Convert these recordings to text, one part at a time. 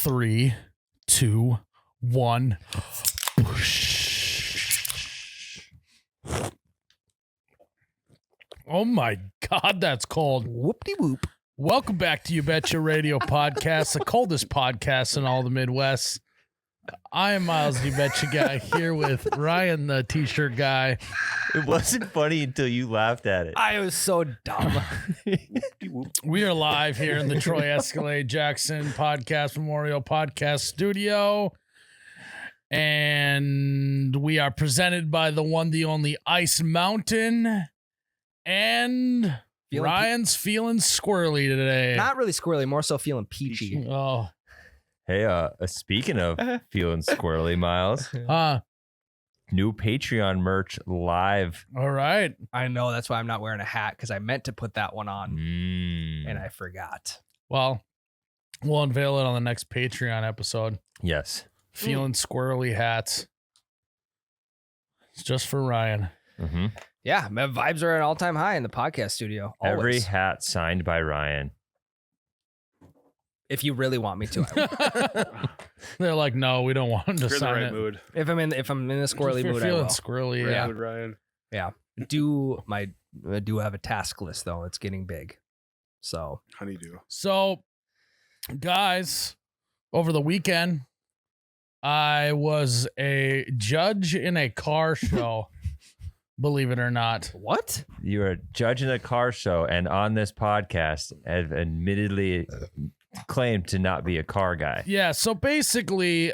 3, 2, 1. Oh my God, that's cold. Whoop-de-whoop. Welcome back to You Betcha Radio Podcast, the coldest podcast in all the Midwest. I am Miles, the You Betcha guy, here with Ryan, the t-shirt guy. It wasn't funny until you laughed at it. I was so dumb. We are live here in the Troy Escalade Jackson Podcast Memorial Podcast Studio. And we are presented by the one, the only Ice Mountain. And Ryan's feeling squirrely today. Not really squirrely, more so feeling peachy. Oh, Hey, speaking of feeling squirrely, Miles, new Patreon merch live. all right. I know, that's why I'm not wearing a hat, because I meant to put that one on, and I forgot. Well, we'll unveil it on the next Patreon episode. Yes. Feeling squirrely hats. It's just for Ryan. Mm-hmm. Yeah, my vibes are at an all-time high in the podcast studio. Every Always. hat signed by Ryan. If you really want me to. I will. They're like, no, we don't want him to If you're in the sign right it. mood. if I'm in the squirrely If you're mood, I feeling will. squirrely, Right yeah. mood, Ryan. I do have a task list though. It's getting big. So Honeydew. So, guys, over the weekend, I was a judge in a car show. Believe it or not. what? You are judging a car show, and on this podcast, have admittedly claimed to not be a car guy. Yeah, so basically,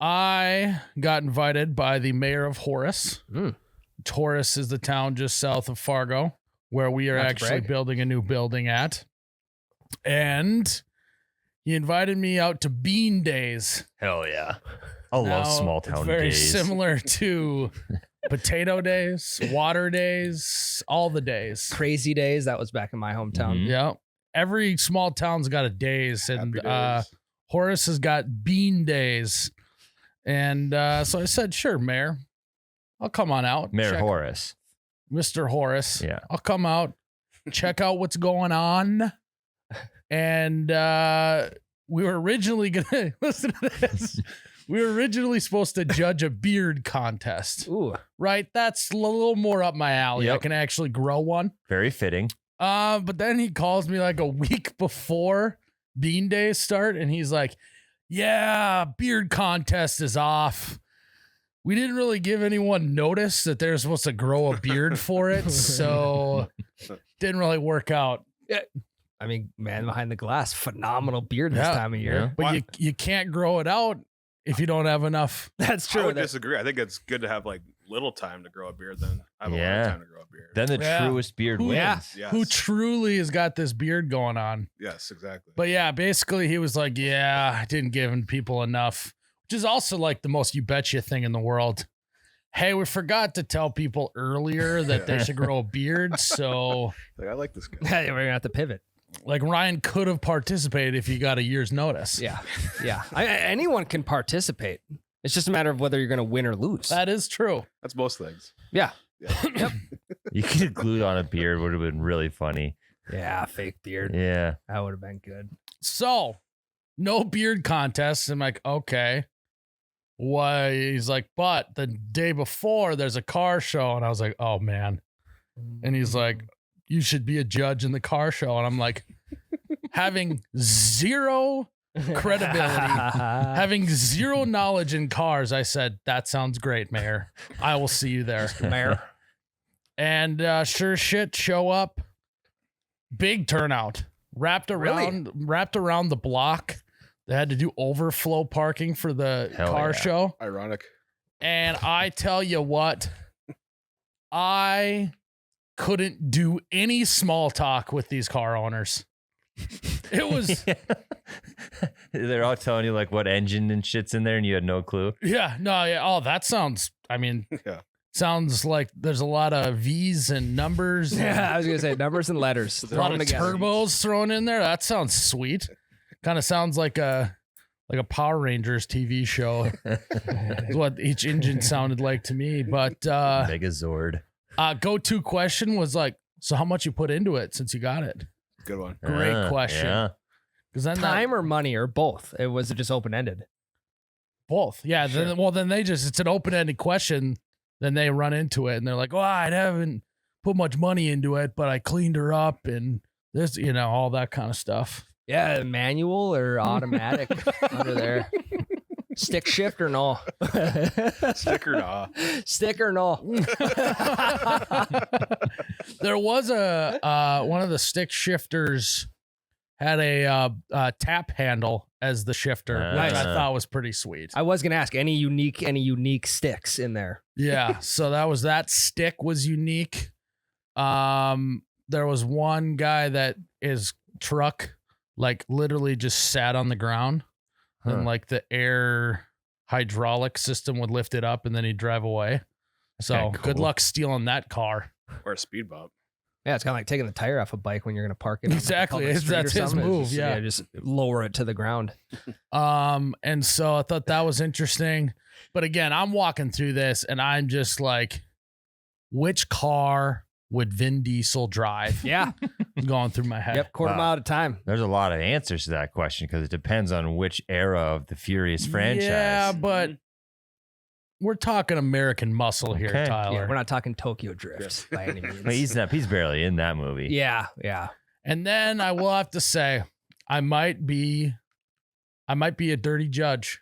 I got invited by the mayor of Horace. Mm. Horace is the town just south of Fargo, where we are Not to actually brag. building a new building at. And he invited me out to Bean Days. Hell yeah. I Now, love small town it's very days. similar to Potato Days, Water Days, all the days. Crazy days. That was back in my hometown. Mhm. Yeah. Every small town's got a days, and Happy days. Horace has got Bean Days. And so I said, sure, Mayor, I'll come on out. Mayor Check- Horace. Mr. Horace. Yeah. I'll come out, check out what's going on. And we were originally going to listen to this. We were originally supposed to judge a beard contest, Ooh. right? That's a little more up my alley. I Yep. can actually grow one. Very fitting. But then he calls me like a week before Bean Days start, and he's like, yeah, beard contest is off. We didn't really give anyone notice that they're supposed to grow a beard for it, so didn't really work out. I mean, man behind the glass, phenomenal beard this Yeah. time of year. Yeah. But Why- you can't grow it out if you don't have enough. That's I true. would That- disagree. I think it's good to have like little time to grow a beard than have a lot Yeah. of time to grow a beard. Then the Yeah. truest beard Who- wins. Yeah. yes. Who truly has got this beard going on? Yes, exactly. But yeah, basically he was like, yeah, I didn't give people enough, which is also like the most you betcha thing in the world. Hey, we forgot to tell people earlier that they should grow a beard. So Like, I like this guy. We're going to have to pivot. like Ryan could have participated if you got a year's notice. Yeah. Yeah. Anyone can participate. It's just a matter of whether you're going to win or lose. That is true. That's most things. Yeah. Yeah. You could have glued on a beard, would have been really funny. Yeah. Fake beard. Yeah. That would have been good. So no beard contest. I'm like, okay. Why? He's like, but the day before there's a car show. And I was like, oh man. And he's like, you should be a judge in the car show. And I'm like, having zero credibility, having zero knowledge in cars, I said, that sounds great, Mayor. I will see you there. Mayor. And sure shit, show up. Big turnout. Wrapped around the block. They had to do overflow parking for the Hell car yeah. show. Ironic. And I tell you what, I couldn't do any small talk with these car owners. It was, They're all telling you like what engine and shit's in there, and you had no clue. yeah, no, yeah. Oh, that sounds, I mean, Yeah. sounds like there's a lot of V's and numbers. and Yeah. I was going to say numbers and letters. a Throw lot them of together. turbos thrown in there. That sounds sweet. Kind of sounds like a Power Rangers TV show. Is what each engine sounded like to me. But Megazord. go-to question was like, so how much you put into it since you got it? Good one. Great question. Yeah. Because then Time or money or both? It was just open ended. both. Yeah. Sure. Then it's an open-ended question. Then they run into it and they're like, well, I haven't put much money into it, but I cleaned her up and this, all that kind of stuff. Yeah, manual or automatic under there. Stick shift or no? Stick or nah. Stick or no? There was one of the stick shifters had a tap handle as the shifter, which I thought was pretty sweet. I was gonna ask any unique sticks in there. Yeah, so that stick was unique. There was one guy that his truck like literally just sat on the ground and like the air hydraulic system would lift it up and then he'd drive away. So Okay, good cool. luck stealing that car. Or a speed bump. Yeah, it's kind of like taking the tire off a bike when you're gonna park it. On, like, a Exactly, public street or that's his something. It's move, just- yeah. just lower it to the ground. And so I thought that was interesting. But again, I'm walking through this and I'm just like, which car would Vin Diesel drive? Yeah. Going through my head. Yep. Quarter Wow. mile at a time. There's a lot of answers to that question because it depends on which era of the Furious franchise. Yeah, but we're talking American Muscle here, Okay. Tyler. Yeah, we're not talking Tokyo Drift by any means. Well, he's barely in that movie. Yeah. And then I will have to say, I might be a dirty judge.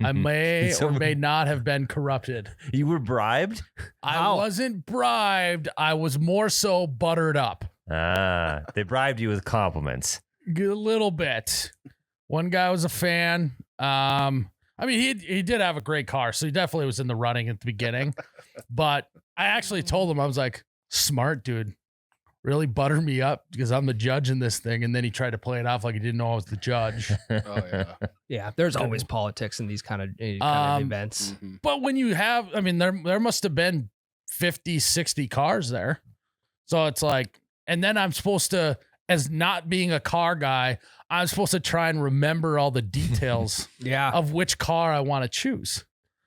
I may So- or may not have been corrupted. You were bribed? I How? wasn't bribed. I was more so buttered up. They bribed you with compliments. A little bit. One guy was a fan. I mean, he did have a great car, so he definitely was in the running at the beginning. But I actually told him, I was like, smart dude, really butter me up because I'm the judge in this thing. And then he tried to play it off like he didn't know I was the judge. Oh yeah. Yeah. There's always politics in these kind of events. Mhm. But when you have, I mean, there must have been 50, 60 cars there. So it's like, and then I'm supposed to, as not being a car guy, I'm supposed to try and remember all the details Yeah. of which car I want to choose.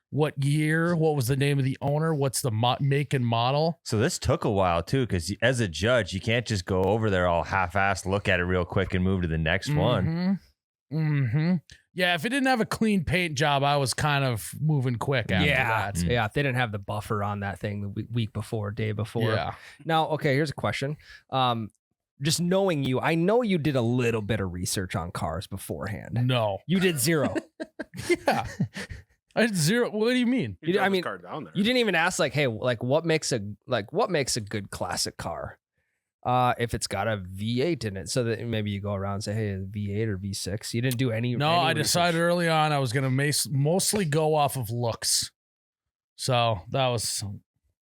What year? What was the name of the owner? What's the make and model? So this took a while too, because as a judge, you can't just go over there all half-assed, look at it real quick, and move to the next one. Mm-hmm. Yeah, if it didn't have a clean paint job, I was kind of moving quick after Yeah. that. Yeah. If they didn't have the buffer on that thing the week before, day before. Yeah. Now, okay, here's a question. Just knowing you, I know you did a little bit of research on cars beforehand. No. You did zero. Yeah. I had zero. What do you mean? You You- I drove his mean, car down there. You didn't even ask like, hey, like what makes a good classic car? If it's got a V8 in it, so that maybe you go around and say, hey, V8 or V6. You didn't do any. No, any I research. decided early on I was going to mostly go off of looks. So that was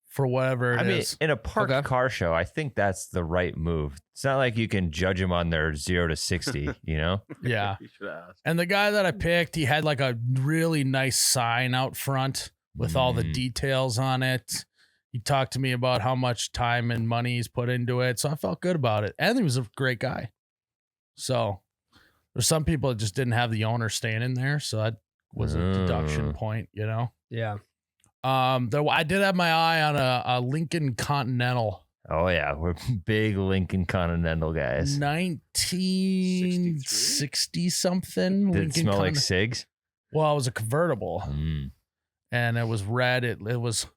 for whatever it is. In a parked Okay. car show, I think that's the right move. It's not like you can judge them on their 0 to 60, you know? Yeah. You should have asked. And the guy that I picked, he had like a really nice sign out front with all the Mm. details on it. He talked to me about how much time and money he's put into it. So I felt good about it. And he was a great guy. So there's some people that just didn't have the owner staying in there. So that was a deduction point, you know? Yeah. I did have my eye on a Lincoln Continental. Oh, yeah. We're big Lincoln Continental guys. 1960 something. Did it smell like cigs? Well, it was a convertible. Mm. And it was red. It was,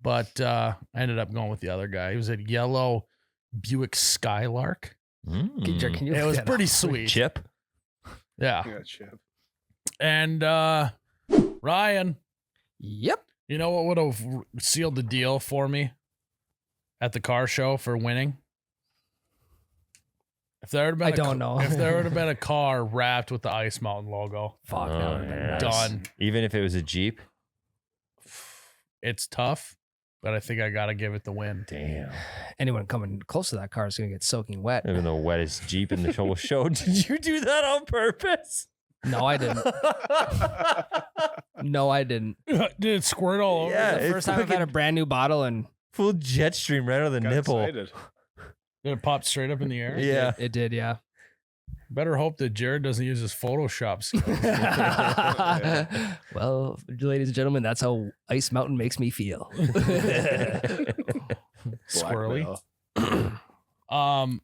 but I ended up going with the other guy. He was a yellow Buick Skylark. Can you Mm. look It was that pretty up? sweet. Chip? Yeah. Yeah, Chip. And Ryan, Yep. you know what would have sealed the deal for me at the car show for winning? If there had been I don't know. If there would have been a car wrapped with the Ice Mountain logo, Fuck. that Oh, would've been yes. nice. done. Even if it was a Jeep? It's tough, but I think I got to give it the win. Damn. Anyone coming close to that car is gonna get soaking wet. Even the wettest Jeep in the whole show. Did you do that on purpose? No, I didn't. No, I didn't. Did it squirt all over? Yeah. The it's first time I've had a brand new bottle and Full jet stream right on the Got nipple. excited. Did it pop straight up in the air? Yeah. it did, yeah. Better hope that Jared doesn't use his Photoshop skills. Well, ladies and gentlemen, that's how Ice Mountain makes me feel. Squirrely. Blackmail.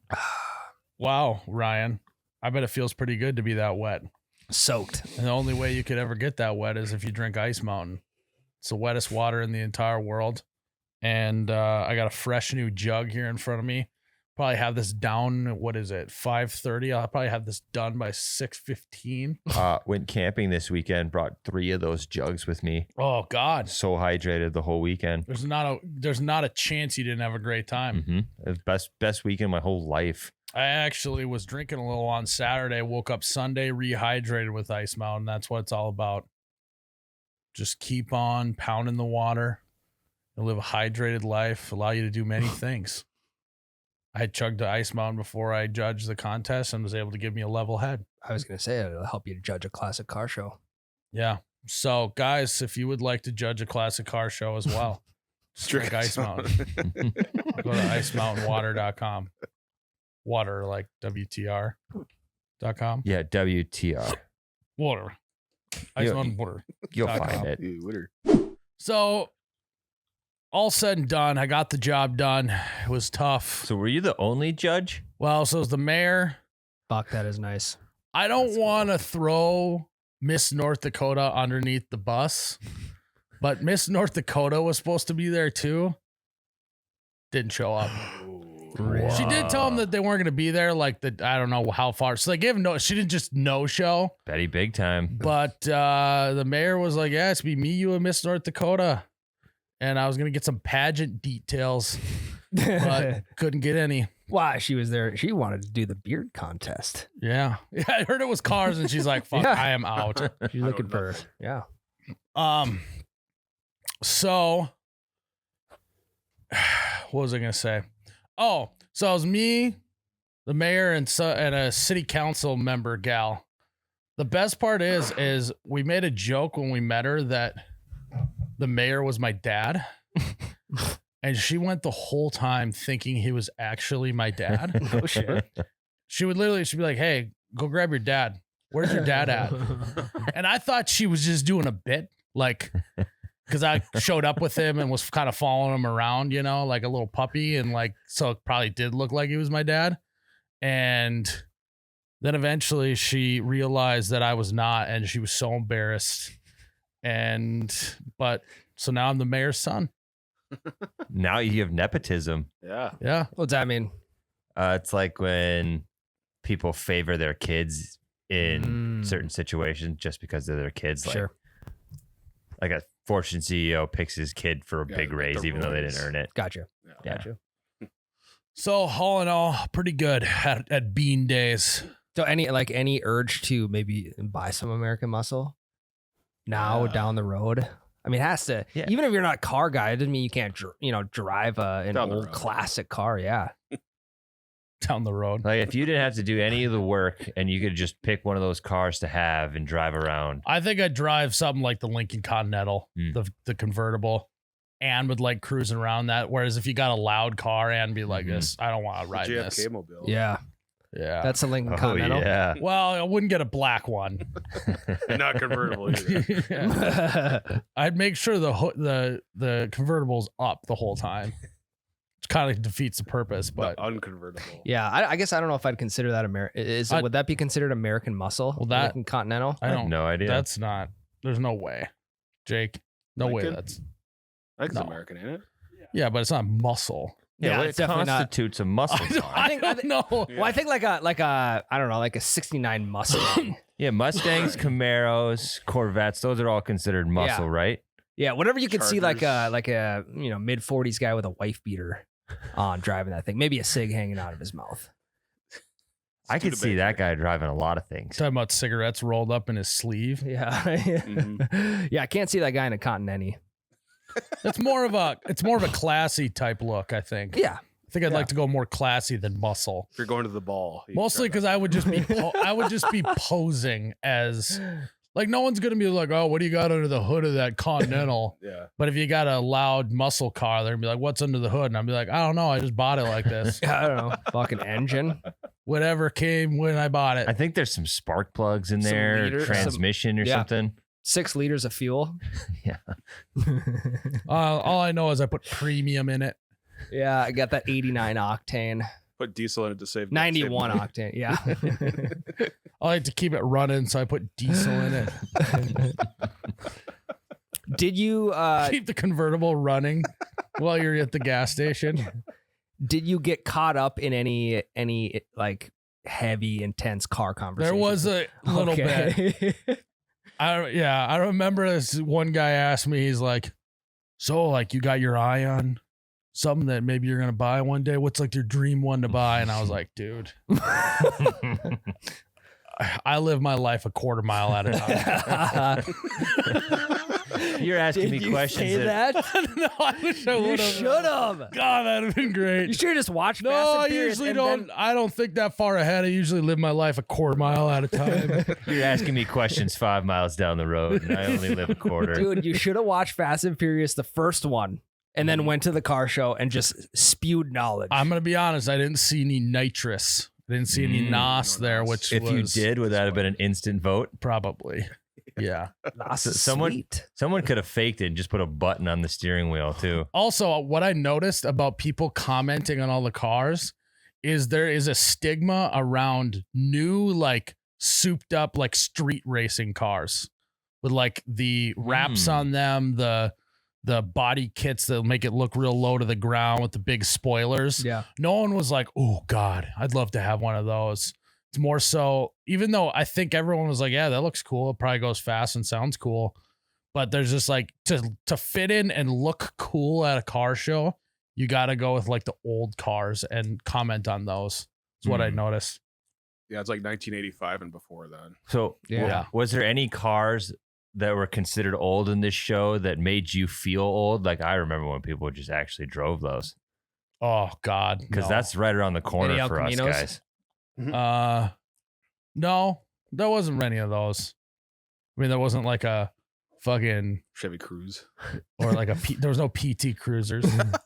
Wow, Ryan. I bet it feels pretty good to be that wet. Soaked. And the only way you could ever get that wet is if you drink Ice Mountain. It's the wettest water in the entire world. And I got a fresh new jug here in front of me. Probably have this down, what is it, 5:30? I'll probably have this done by 6:15. Went camping this weekend, brought 3 of those jugs with me. Oh, God. So hydrated the whole weekend. There's not a chance you didn't have a great time. Best weekend of my whole life. I actually was drinking a little on Saturday, woke up Sunday, rehydrated with Ice Mountain. That's what it's all about. Just keep on pounding the water and live a hydrated life, allow you to do many things. I chugged the Ice Mountain before I judged the contest and was able to give me a level head. I was gonna say it'll help you to judge a classic car show. Yeah. So, guys, if you would like to judge a classic car show as well, just drink Ice Mountain. Go to icemountainwater.com. Water like WTR.com. Yeah, WTR. Water. Ice Mountain water. You'll .com. find it. Dude, water. So, all said and done, I got the job done. It was tough. So were you the only judge? Well, so was the mayor. Fuck, that is nice. I don't want to throw Miss North Dakota underneath the bus, but Miss North Dakota was supposed to be there too. Didn't show up. She did tell them that they weren't going to be there. Like I don't know how far. So they gave no. She didn't just no show. Betty big time. But the mayor was like, "Yeah, it's be me, you, and Miss North Dakota." And I was going to get some pageant details, but couldn't get any. Why? She was there. She wanted to do the beard contest. Yeah, I heard it was cars, and she's like, "Fuck, Yeah. I am out." She's looking for, yeah. So what was I gonna say? Oh, so it was me, the mayor, and a city council member gal. The best part is we made a joke when we met her that the mayor was my dad. And she went the whole time thinking he was actually my dad. Oh shit. She'd be like, "Hey, go grab your dad. Where's your dad at?" And I thought she was just doing a bit, like, because I showed up with him and was kind of following him around, you know, like a little puppy. And like, so it probably did look like he was my dad. And then eventually she realized that I was not, and she was so embarrassed. But so now I'm the mayor's son. Now you have nepotism. Yeah. Yeah. What's that mean? It's like when people favor their kids in certain situations just because they're their kids. Like, Sure. Like a Fortune CEO picks his kid for a big like raise, the even though they Royals. didn't earn it. Gotcha. Yeah. Gotcha. So all in all, pretty good at Bean Days. So any urge to maybe buy some American Muscle now down the road? I mean, it has to. Yeah. Even if you're not a car guy, it doesn't mean you can't, drive an Down the old road. classic car. Yeah. Down the road. Like if you didn't have to do any of the work and you could just pick one of those cars to have and drive around. I think I'd drive something like the Lincoln Continental, the convertible, and would like cruising around that. Whereas if you got a loud car and be like this, I don't want to ride JFK this. mobile. Yeah. Yeah. That's a Lincoln Oh Continental. yeah. Well, I wouldn't get a black one. Not convertible either. Yeah. I'd make sure the convertible's up the whole time. Which kind of defeats the purpose, but But unconvertible. Yeah, I guess I don't know if I'd consider that American. Would that be considered American Muscle? Well, that- Lincoln Continental. I I have don't. no idea. That's not. There's no way, Jake. No way. Lincoln? That's I think No. it's American, ain't it? yeah, but it's not muscle. yeah, Yeah, what it's definitely not- constitutes a muscle car? I think- don't know. Well, I think like a I don't know, like a '69 Mustang. Yeah, Mustangs, Camaros, Corvettes, those are all considered muscle, Yeah. right? Yeah, whatever you could see like Chargers. a mid 40s guy with a wife beater on driving that thing. Maybe a cig hanging out of his mouth. I too could see that debatable. guy driving a lot of things. Talking about cigarettes rolled up in his sleeve. Yeah. Mm-hmm. Yeah, I can't see that guy in a Continental. It's more of a classy type look. I think. Yeah. I think I'd Yeah. like to go more classy than muscle. If you're going to the ball, you Mostly drive because that. I would just be posing as like no one's gonna be like, oh, what do you got under the hood of that Continental? Yeah. But if you got a loud muscle car, they're gonna be like, what's under the hood? And I'd be like, I don't know, I just bought it like this. I don't know. Fucking engine. Whatever came when I bought I it. think there's some spark plugs in Some there, liter- some- transmission or yeah. something. 6 liters of fuel. Yeah. All I know is I put premium in it. Yeah, I got that 89 octane. Put diesel in it to save 91 money. octane. Yeah. I like to keep it running, so I put diesel in it. Did you Keep the convertible running while you're at the gas station. get caught up in any like heavy, intense car conversation? There was a little bit. I remember this one guy asked me, he's like, so like you got your eye on something that maybe you're gonna buy one day? What's like your dream one to buy? And I was like, dude, I live my life a quarter mile at a time. You're asking me questions. Say that? No, I wish I You would have. should have. God, that'd have been great. You should have just watched. No, Fast and I Furious usually and don't. then- I don't think that far ahead. I usually live my life a quarter mile at a time. You're asking me questions 5 miles down the road, and I only live a quarter. Dude, you should have watched Fast and Furious, the first one, and then went to the car show and just spewed knowledge. I'm gonna be honest. I didn't see any nitrous. I didn't see any NOS no there, NOS. which If you was did, would that have been an instant vote? probably. Yeah. That's someone- sweet. Someone could have faked it and just put a button on the steering wheel too. Also, what I noticed about people commenting on all the cars is there is a stigma around new, like souped up, like street racing cars with like the wraps on them, the body kits that make it look real low to the ground with the big spoilers. Yeah. No one was like, oh God, I'd love to have one of those. It's more so, even though I think everyone was like, yeah, that looks cool. It probably goes fast and sounds cool. But there's just like to fit in and look cool at a car show, you got to go with like the old cars and comment on those. That's what I noticed. Yeah, it's like 1985 and before then. So, Yeah. was there any cars that were considered old in this show that made you feel old? Like I remember when people just actually drove those, Oh God, because no. that's right around the corner Any El for us Caminos? guys. No, there wasn't many of those. I mean, there wasn't like a fucking Chevy Cruze. or like there was no PT Cruisers.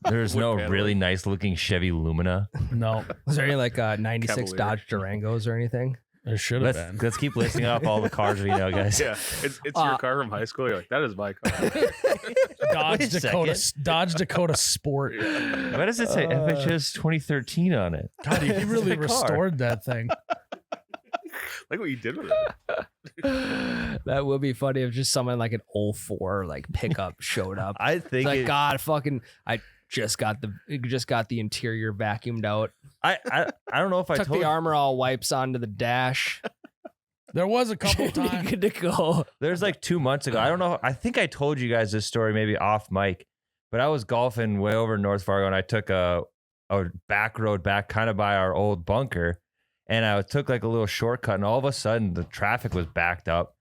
There's Wood no paneling. really nice looking Chevy Lumina. No, Was there any like 96 Cavalier. Dodge Durangos or anything? there should have Let's been. let's keep listing off all the cars we know, guys. Yeah, it's your car from high school. You're like, that is my car. Dodge Wait a Dakota, second. Dodge Dakota Sport. Why does it say FHS 2013 on it? God, he It's really the car. restored that thing. Like what you did with it. That would be funny if just someone like an 04 like pickup showed up. I It's think like, God, fucking, I just got the interior vacuumed out. I don't know if I Took told the Armor All wipes onto the dash. There was a couple times. Good to go. There's like 2 months ago. I don't know. I think I told you guys this story maybe off mic, but I was golfing way over in North Fargo and I took a back road back kind of by our old bunker. And I took like a little shortcut and all of a sudden the traffic was backed up.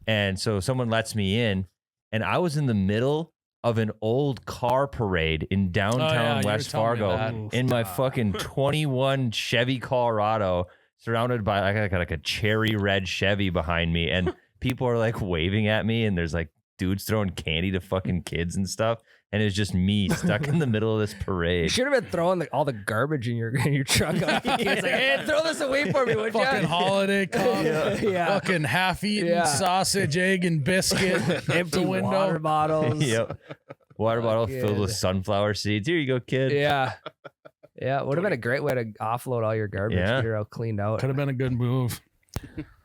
And so someone lets me in and I was in the middle of an old car parade in downtown you were West telling me Fargo that. in my fucking 21 Chevy Colorado, surrounded by like a cherry red Chevy behind me. And people are like waving at me and there's like dudes throwing candy to fucking kids and stuff. And it's just me stuck in the middle of this You parade. should have been throwing all the garbage in your truck. Like, hey, throw this away for me, would Fucking you? holiday cup. Yeah. Fucking half-eaten Yeah. sausage, egg, and biscuit. Empty the window. water bottles. Yep. Water bottle filled with Good. sunflower seeds. Here you go, kid. Yeah. Yeah. Would have been a great way to offload all your garbage. Yeah. Get her all cleaned out. Could have been a good move.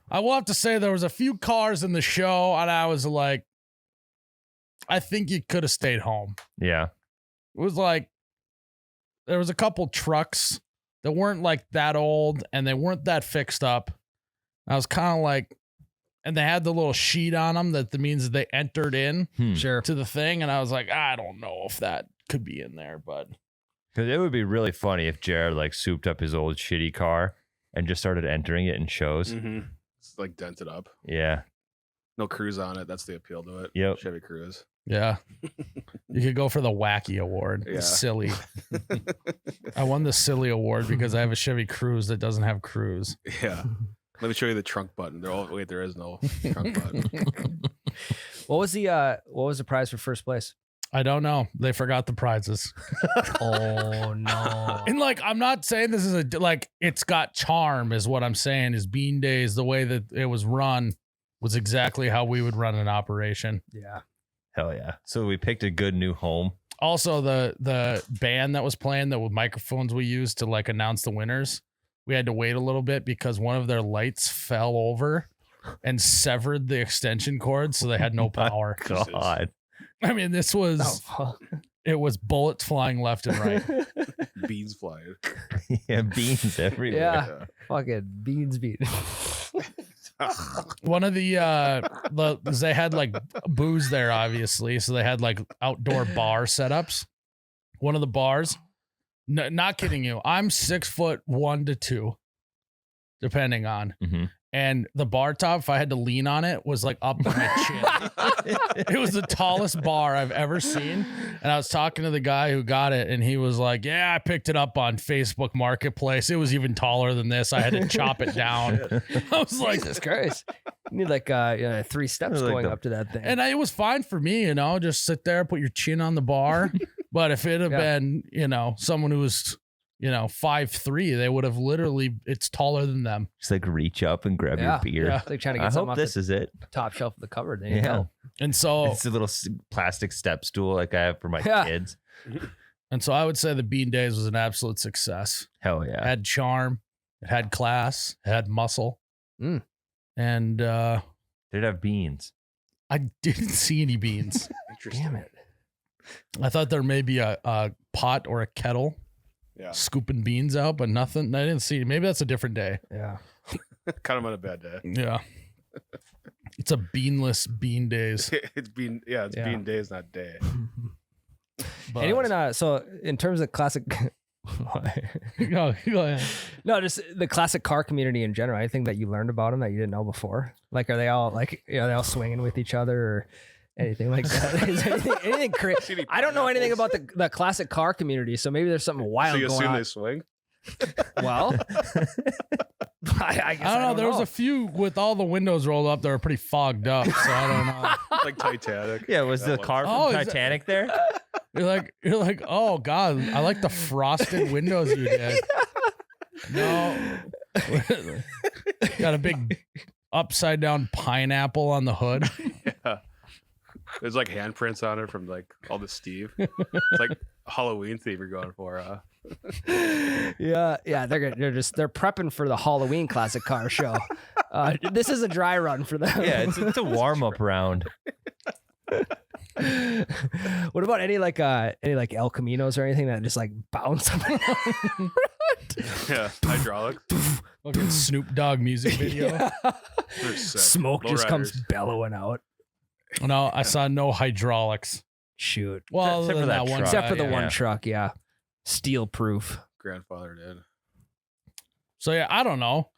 I will have to say there was a few cars in the show, and I was like, I think you could have stayed home. Yeah. It was like there was a couple trucks that weren't like that old and they weren't that fixed up. I was kind of like, and they had the little sheet on them that means that they entered in Sure. to the thing. And I was like, I don't know if that could be in there, but Because it would be really funny if Jared like souped up his old shitty car and just started entering it in shows. Mm-hmm. It's like dented up. Yeah. No cruise on it. That's the appeal to it. Yep. Chevy Cruze. yeah, you could go for the wacky award. Yeah. Silly. I won the silly award because I have a Chevy Cruze that doesn't have cruise. Yeah. Let me show you the trunk button. Wait, there is no trunk button. What was the prize for first place? I don't know. They forgot the prizes. Oh no. And like, I'm not saying this is like, it's got charm is what I'm saying is Bean Days, the way that it was run was exactly how we would run an operation. Yeah. Hell yeah. So we picked a good new home. Also, the band that was playing, the microphones we used to like announce the winners, we had to wait a little bit because one of their lights fell over and severed the extension cord, so they had no power. God. I mean, this was it was bullets flying left and right. Beans flying. Yeah, beans everywhere. Yeah. Fucking beans. One of the they had like booze there, obviously, so they had like outdoor bar setups. One of the bars, not kidding you, I'm 6'1" to 2", depending on. Mhm. And the bar top, if I had to lean on it, was like up to my chin. It was the tallest bar I've ever seen. And I was talking to the guy who got it, and he was like, yeah, I picked it up on Facebook Marketplace. It was even taller than this. I had to chop it down. I was like, Jesus Christ. You need like 3 steps Like going the- up to that thing. and it was fine for me, just sit there, put your chin on the bar. But if it had Yeah. been, someone who was, 5'3", they would have literally, it's taller than them. Just like reach up and grab Yeah. your beer. Yeah. It's like trying to I get something hope off this the is it. top shelf of the cupboard. There you Yeah. go. And so, It's a little plastic step stool like I have for my Yeah. kids. I would say the Bean Days was an absolute success. Hell It yeah. had charm, it had class, it had muscle. Mm. And They'd have beans. I didn't see any beans. Interesting. Damn it. I thought there may be a pot or a kettle Yeah. scooping beans out, but nothing. I didn't see. Maybe that's a different day. Yeah. Kind of on a bad day. Yeah. It's a beanless Bean Days. It's bean. Yeah, it's Yeah. bean days, not day. But- Anyone so in terms of classic go ahead. No, just the classic car community in general. Anything that you learned about them that you didn't know before? Like, are they all like, they all swinging with each other or anything like that? Is there anything crazy? See any I don't know anything about pineapples? the classic car community, so maybe there's something wild So you going assume on. they swing? Well, I guess I don't know. There was a few with all the windows rolled up that were pretty fogged up. So I don't know. Like Titanic. Yeah, was That the one. car from Oh, is that- Titanic there? You're like, oh God, I like the frosted windows you did. No. Got a big upside down pineapple on the hood. Yeah. There's like handprints on it from like all the Steve. It's like a Halloween theme you're going for. Yeah, they're prepping for the Halloween classic car show. This is a dry run for them. Yeah, it's a warm up round. What about any like El Caminos or anything that just like bounce up? Yeah. Hydraulics. Fucking Snoop Dogg music video. Yeah. They're sick. Smoke Low just comes riders. bellowing out. No, I saw no hydraulics. Shoot. Well, Except other for than that one truck. Except for the guy, one yeah. truck, yeah. Steel proof. Grandfather did. So yeah, I don't know.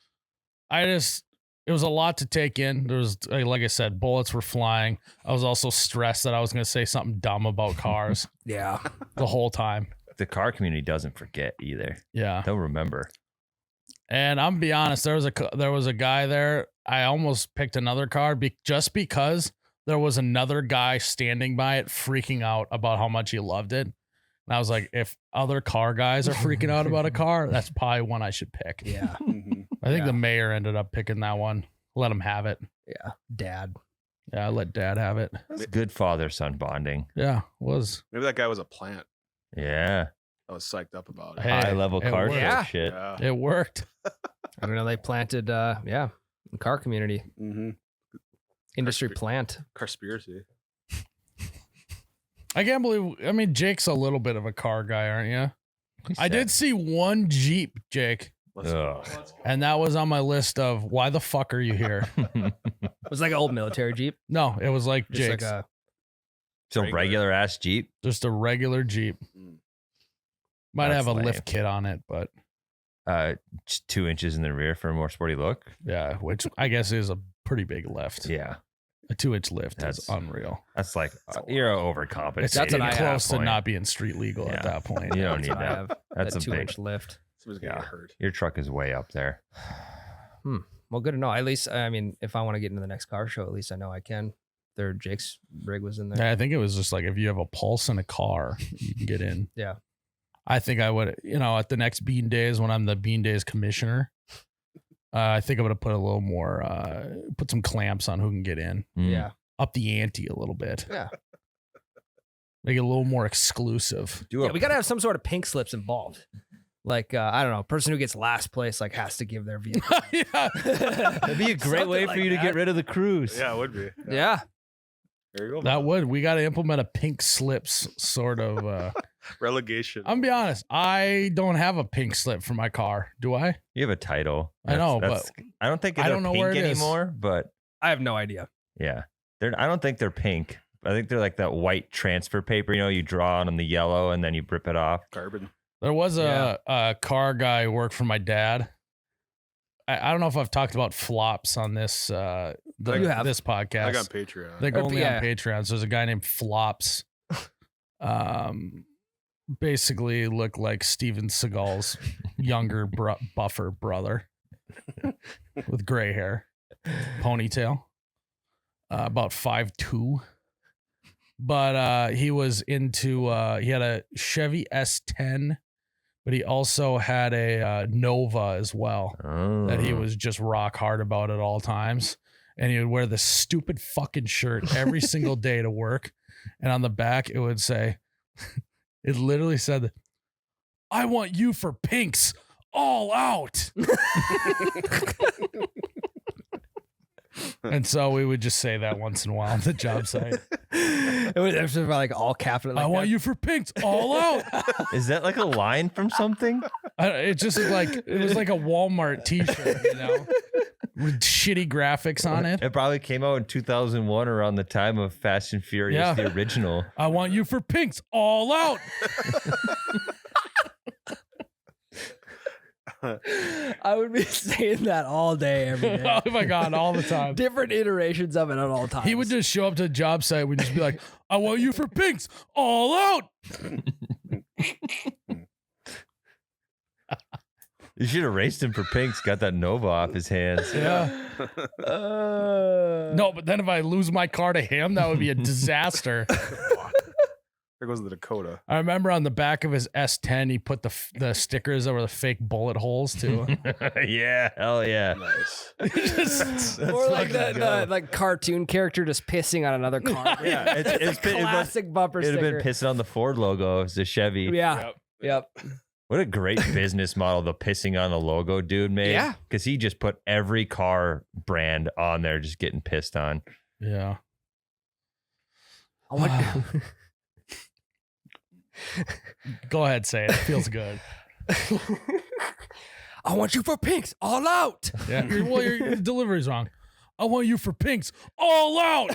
It was a lot to take in. There was, like I said, bullets were flying. I was also stressed that I was going to say something dumb about cars Yeah. the whole time. The car community doesn't forget either. Yeah. They'll remember. And I'm gonna be honest, there was a guy there. I almost picked another car just because there was another guy standing by it freaking out about how much he loved it. And I was like, if other car guys are freaking out about a car, that's probably one I should pick. Yeah. Mhm. I think Yeah. the mayor ended up picking that one. Let him have it. Yeah. Dad. Yeah, I let dad have it. It's good father son bonding. Yeah, was. Maybe that guy was a plant. Yeah. I was psyched up about it. Hey, High level it car worked. show Yeah. shit. Yeah. It worked. I don't know. They planted, car community, Mm-hmm. industry Conspir- plant. Conspiracy. I can't believe. I mean, Jake's a little bit of a car guy, aren't you? I did see one Jeep, Jake, Let's Ugh. and that was on my list of why the fuck are you here? It was like an old military Jeep. No, it was like Just Jake's, like a, So Regular. regular ass Jeep. just a regular Jeep. Mm. Might That's have a lame. lift kit on it, but Just 2 inches in the rear for a more sporty look. yeah, which I guess is a pretty big lift. Yeah. A 2-inch lift is That's- unreal. That's like you're overcompensating. It's That's what I have. close to Point. not being street legal Yeah. at that point. You don't that's need what I that. have, That's that a big. 2-inch lift. Somebody's gonna Yeah. get hurt. Your truck is way up there. Well, good to know. At least, I mean, if I want to get into the next car show, at least I know I can. There, Jake's rig was in there. Yeah, I think it was just like if you have a pulse in a car, you can get in. Yeah. I think I would, at the next Bean Days when I'm the Bean Days commissioner, I think I'm gonna put a little more, put some clamps on who can get in, Mm. Yeah. up the ante a little bit. Yeah. Make it a little more exclusive. Do Yeah, a we got to have some sort of pink slips involved. Like, I don't know, person who gets last place like has to give their vehicle. Yeah. That'd be a great way Something for you like to get that. rid of the cruise. Yeah, it would be. Yeah. There you go. That would. We got to implement a pink slips sort of. Relegation. I'm gonna be honest. I don't have a pink slip for my car. Do I? You have a title. I know, I don't think I they're don't know pink where it is. anymore. But I have no idea. yeah, I don't think they're pink. I think they're like that white transfer paper. You know, you draw on the yellow and then you rip it off. Carbon. There was Yeah. a car guy who worked for my dad. I don't know if I've talked about flops on this You have. this podcast. I got Patreon. I think Or- only yeah. on Patreon. So there's a guy named Flops. Basically looked like Steven Seagal's younger buffer brother with gray hair, ponytail, about 5'2". But he was into he had a Chevy S10, but he also had a Nova as well that he was just rock hard about at all times. And he would wear this stupid fucking shirt every single day to work. And on the back, it would say, it literally said, "I want you for pinks all out." And so we would just say that once in a while on the job site. It was just like all capital. Like I want you for pinks all out. Is that like a line from something? It just was like, it was like a Walmart t-shirt, you know, with shitty graphics on it. It probably came out in 2001 around the time of Fast and Furious, Yeah. the original. I want you for pinks all out. I would be saying that all day, every day. Oh my God, all the time. Different iterations of it at all times. He would just show up to the job site. We'd just be like, "I want you for pinks all out." You should have raced him for pinks, got that Nova off his hands. Yeah. Uh, No, but then if I lose my car to him, that would be a disaster. Fuck. There goes the Dakota. I remember on the back of his S10, he put the stickers that were the fake bullet holes too. Yeah, hell yeah. Nice. or like fucking the go. like cartoon character just pissing on another car. Yeah, it's been, Classic bumper it would have sticker. been pissing on the Ford logo. It's a Chevy. Yeah. Yep. What a great business model the pissing on the logo dude made. Yeah. Because he just put every car brand on there just getting pissed on. Yeah. I want- Go ahead, say it. It feels good. I want you for pinks all out. Yeah. Well, your delivery's wrong. I want you for pinks all out.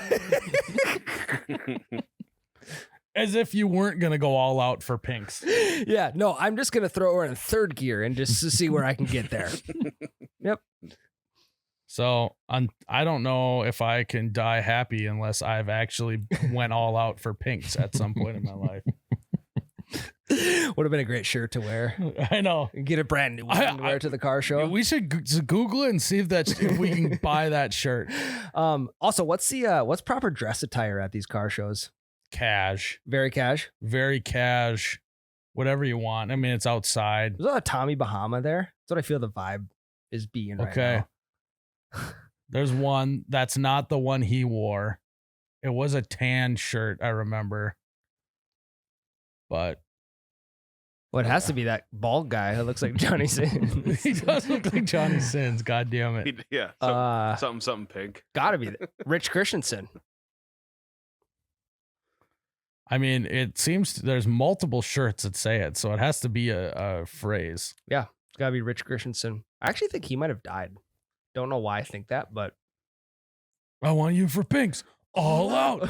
As if you weren't going to go all out for pinks. Yeah, no, I'm just gonna throw her in third gear and just to see where I can get there. So I don't know if I can die happy unless I've actually went all out for pinks at some point in my life. Would have been a great shirt to wear. I know. Get a brand new one I- and wear it to the car show. We should Google it and see if we can buy that shirt. Also, what's proper dress attire at these car shows? Cash, Very cash. very cash, whatever you want. I mean, it's outside. There's a lot of Tommy Bahama there. That's what I feel the vibe is being right Okay. now. There's one that's not the one he wore. It was a tan shirt, I remember. But Well, it has to be that bald guy who looks like Johnny Sins. he does look like Johnny Sins. God damn it. Yeah. Something pink. Gotta be Rich Christensen. I mean, it seems there's multiple shirts that say it, so it has to be a phrase. Gotta be Rich Christensen. I actually think he might have died. Don't know why I think that, but I want you for pinks all out.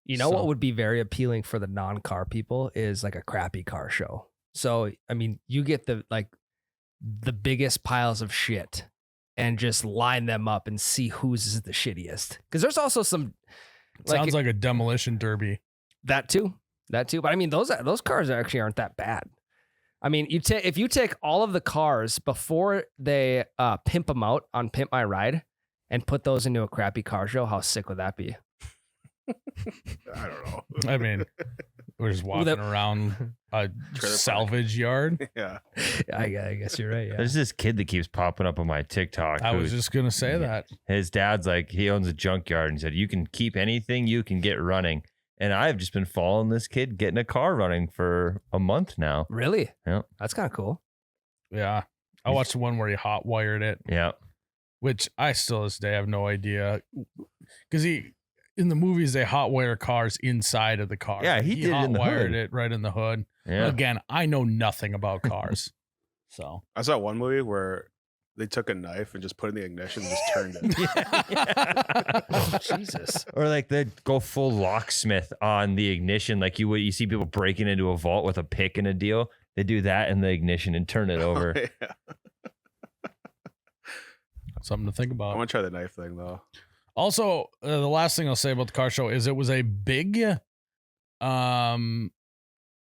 You know So- what would be very appealing for the non-car people is like a crappy car show. So I mean, you get the biggest piles of shit and just line them up and see whose is the shittiest. Because there's also some Sounds like a demolition derby. that too. But I mean, those cars actually aren't that bad. I mean, if you take all of the cars before they pimp them out on Pimp My Ride and put those into a crappy car show, how sick would that be? I don't know. I mean, we're just walking around a Trailer salvage yard. Yeah. I guess you're right. Yeah. There's this kid that keeps popping up on my TikTok. I was who- just gonna say that. His dad's like, he owns a junkyard and said, you can keep anything you can get running. and I've just been following this kid getting a car running for a month now. Really? Yeah. That's kind of cool. Yeah. I watched the one where he hot wired it, Yeah. which I still to this day have no idea. Because in the movies, they hot wire cars inside of the car. Yeah, he did it hot in the wired hood. it right in the hood. Yeah. Again, I know nothing about cars. So I saw one movie where they took a knife and just put it in the ignition and just turned it. Oh, Jesus. Or like they go full locksmith on the ignition, like you see people breaking into a vault with a pick and a deal. They do that in the ignition and turn it over. Yeah. something to think I about. want to try the knife thing though. Also, the last thing I'll say about the car show is it was a big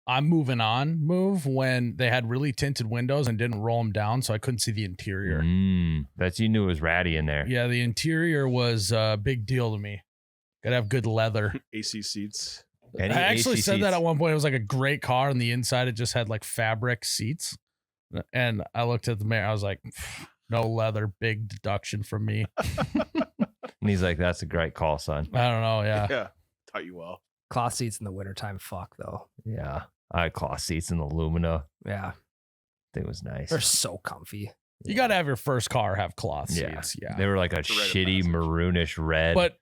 I'm moving on move when they had really tinted windows and didn't roll them down, so I couldn't see the interior. That's you knew it was ratty in there. Yeah, the interior was a big deal to me. Gotta have good leather. AC seats. Any I actually AC said that seats. at one point. It was like a great car, and the inside it just had like fabric seats. And I looked at the mirror. I was like, no leather, big deduction from me. And he's like, "That's a great call, son." I don't know. Yeah. Yeah. Taught you well. Cloth seats in the wintertime, fuck though. Yeah, I had cloth seats in the Lumina. Yeah. It was nice. They're so comfy. You got to have your first car have cloth Yeah. seats. Yeah. They were like a It's a rite of shitty passage. maroonish red. But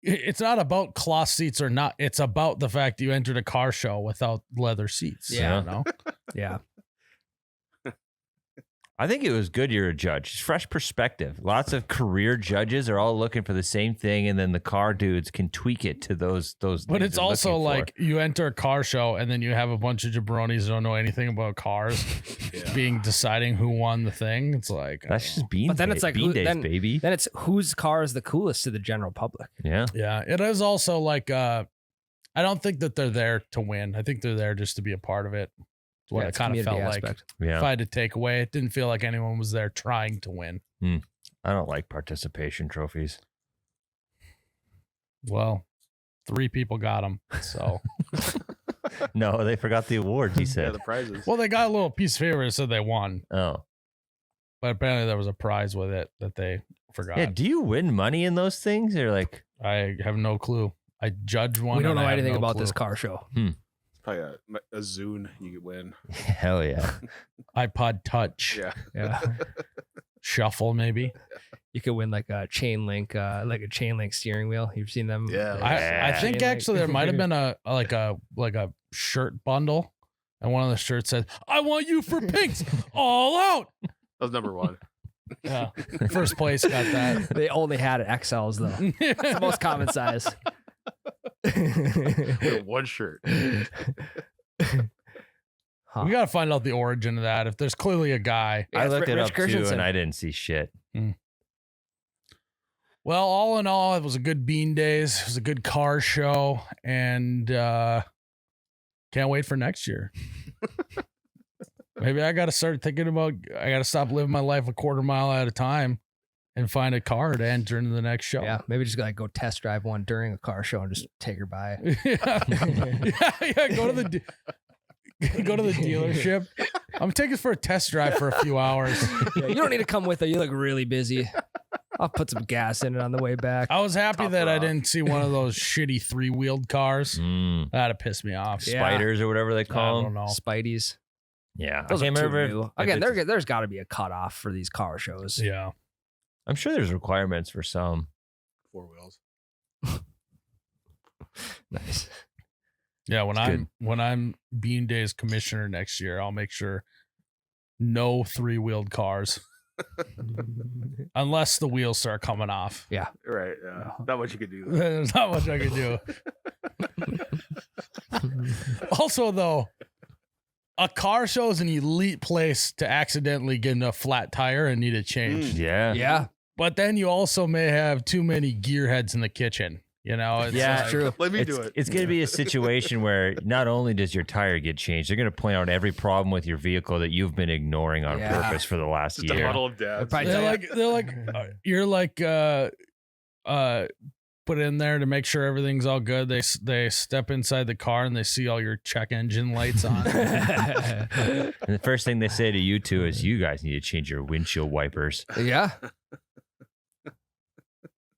it's not about cloth seats or not. It's about the fact you entered a car show without leather seats. Yeah. You know? Yeah. I think it was good you're a judge. It's fresh perspective. Lots of career judges are all looking for the same thing, and then the car dudes can tweak it to those. But things it's they're also looking for. like you enter a car show and then you have a bunch of jabronis who don't know anything about cars Yeah. deciding who won the thing. It's like, I that's don't just bean. But then day- it's like, bean who- days, then- baby. Then it's whose car is the coolest to the general public. Yeah, know. Yeah. It is also like, I don't think that they're there to win. I think they're there just to be a part of it. It's what Yeah, I it's kind of community felt like. aspect. If yeah. I had to take away, it didn't feel like anyone was there trying to win. I don't like participation trophies. Well, 3 people got them. So, No, they forgot the awards. He Yeah, said. the prizes. well, they got a little piece of paper that said they won, Oh, but apparently there was a prize with it that they forgot. yeah. Do you win money in those things? Or like, I have no clue. I judge one. We don't and know I have anything no about clue. this car show. Probably a Zune you could win. hell yeah. iPod Touch, Yeah. Yeah. Shuffle, maybe. You could win like a chain link steering wheel. You've seen them? Yeah. I think Chain link. actually there might have been a shirt bundle, and one of the shirts said, "I want you for pinks, all out." That was number one. Yeah, first place got that. They only had XLs though. It's the most common size. With one shirt. Huh. We got to find out the origin of that. If there's clearly a guy. Yeah, I it's looked it Rich up too, Christensen. and I didn't see shit. Well, all in all, it was a good Bean Days. It was a good car show, and can't wait for next year. Maybe I got to start thinking about. I got to stop living my life a quarter mile at a time, and find a car to enter into the next show. Yeah, maybe just like go test drive one during a car show and just take her by. yeah. Go to the dealership. I'm taking it for a test drive for a few hours. Yeah, you don't need to come with her. You look really busy. I'll put some gas in it on the way back. I was happy Top that I rock. didn't see one of those shitty 3-wheeled cars. Mm. That'd have pissed me off. Yeah. Spiders or whatever they I call don't them. know. Spideys. Yeah, Those I are can't too remember. new. if Again, it's- there's got to be a cutoff for these car shows. Yeah. I'm sure there's requirements for some. 4 wheels. Nice. Yeah, when It's when I'm Bean Days commissioner next year, I'll make sure no 3-wheeled cars unless the wheels start coming off. Right. Yeah. Not much you could do. Though. There's not much I can do. Also, though, a car show is an elite place to accidentally get in a flat tire and need a change. Yeah. Yeah, But then you also may have too many gearheads in the kitchen. You know, it's Yeah. that's true. Let me It's, do it. it's going to be a situation where not only does your tire get changed, they're going to point out every problem with your vehicle that you've been ignoring on Yeah. purpose for the last Just a year. huddle of dads. probably they're tell like you're like put in there to make sure everything's all good. They step inside the car and they see all your check engine lights on. And the first thing they say to you two is, "You guys need to change your windshield wipers." yeah.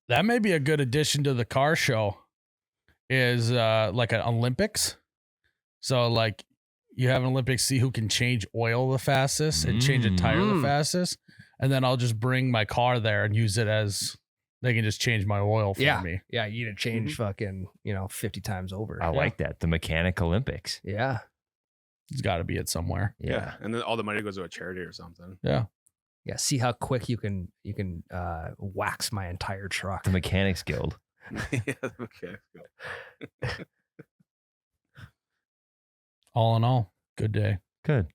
That may be a good addition to the car show. is like an Olympics. So like you have an Olympics, see who can change oil the fastest and change a tire the fastest. And then I'll just bring my car there and use it as they can just change my oil for me. Yeah, you need to change fucking, 50 times over. I like that. The Mechanic Olympics. Yeah. It's got to be it somewhere. Yeah. And then all the money goes to a charity or something. Yeah. Yeah, see how quick you can wax my entire truck. The Mechanics Guild. Yeah, okay. All in all, good day. Good.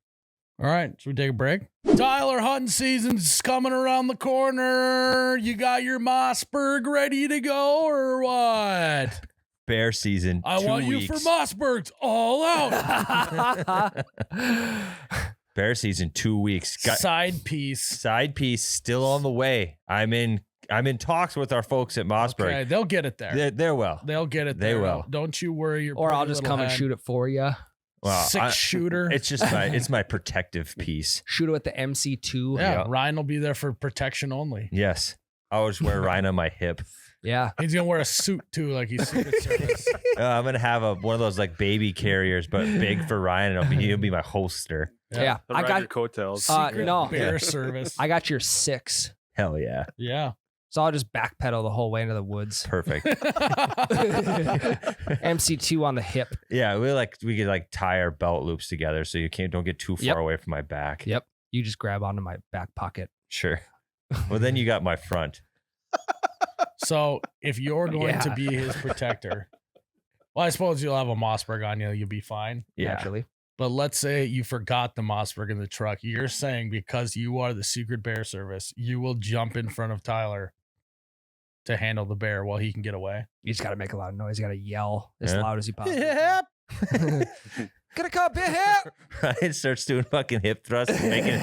All right, should we take a break? Tyler, hunting season's coming around the corner. You got your Mossberg ready to go or what? Bear season. I 2 want weeks. you for Mossbergs all out. Bear season 2 weeks. Got Side piece. side piece still on the way. I'm in talks with our folks at Mossberg. Okay, they'll get it there. They're well. They'll get it They there. will. Don't you worry. Your Or I'll pretty just little come and head. shoot it for you. Well, Six-shooter. It's just my protective piece. Shoot it with the MC2. Yeah, Yeah. Ryan will be there for protection only. Yes. I'll just wear Ryan on my hip. Yeah. He's gonna wear a suit too, like he's Secret Service. I'm gonna have one of those like baby carriers, but big for Ryan, and he'll be my holster. Yeah. They'll I ride got your coattails. Secret no. Bear Service. I got your 6. Hell yeah. Yeah. So I'll just backpedal the whole way into the woods. Perfect. MC2 on the hip. Yeah, we could like tie our belt loops together so you don't get too far Yep. away from my back. Yep. You just grab onto my back pocket. Sure. Well, then you got my front. So if you're going to Yeah. be his protector, well, I suppose you'll have a Mossberg on you. You'll be fine. Yeah. Naturally. But let's say you forgot the Mossberg in the truck. You're saying because you are the Secret Bear Service, you will jump in front of Tyler to handle the bear while he can get away. You just got to make a loud noise. You got to yell as Yeah. loud as you possibly can. Gonna come, big hip. Ryan starts doing fucking hip thrusts and making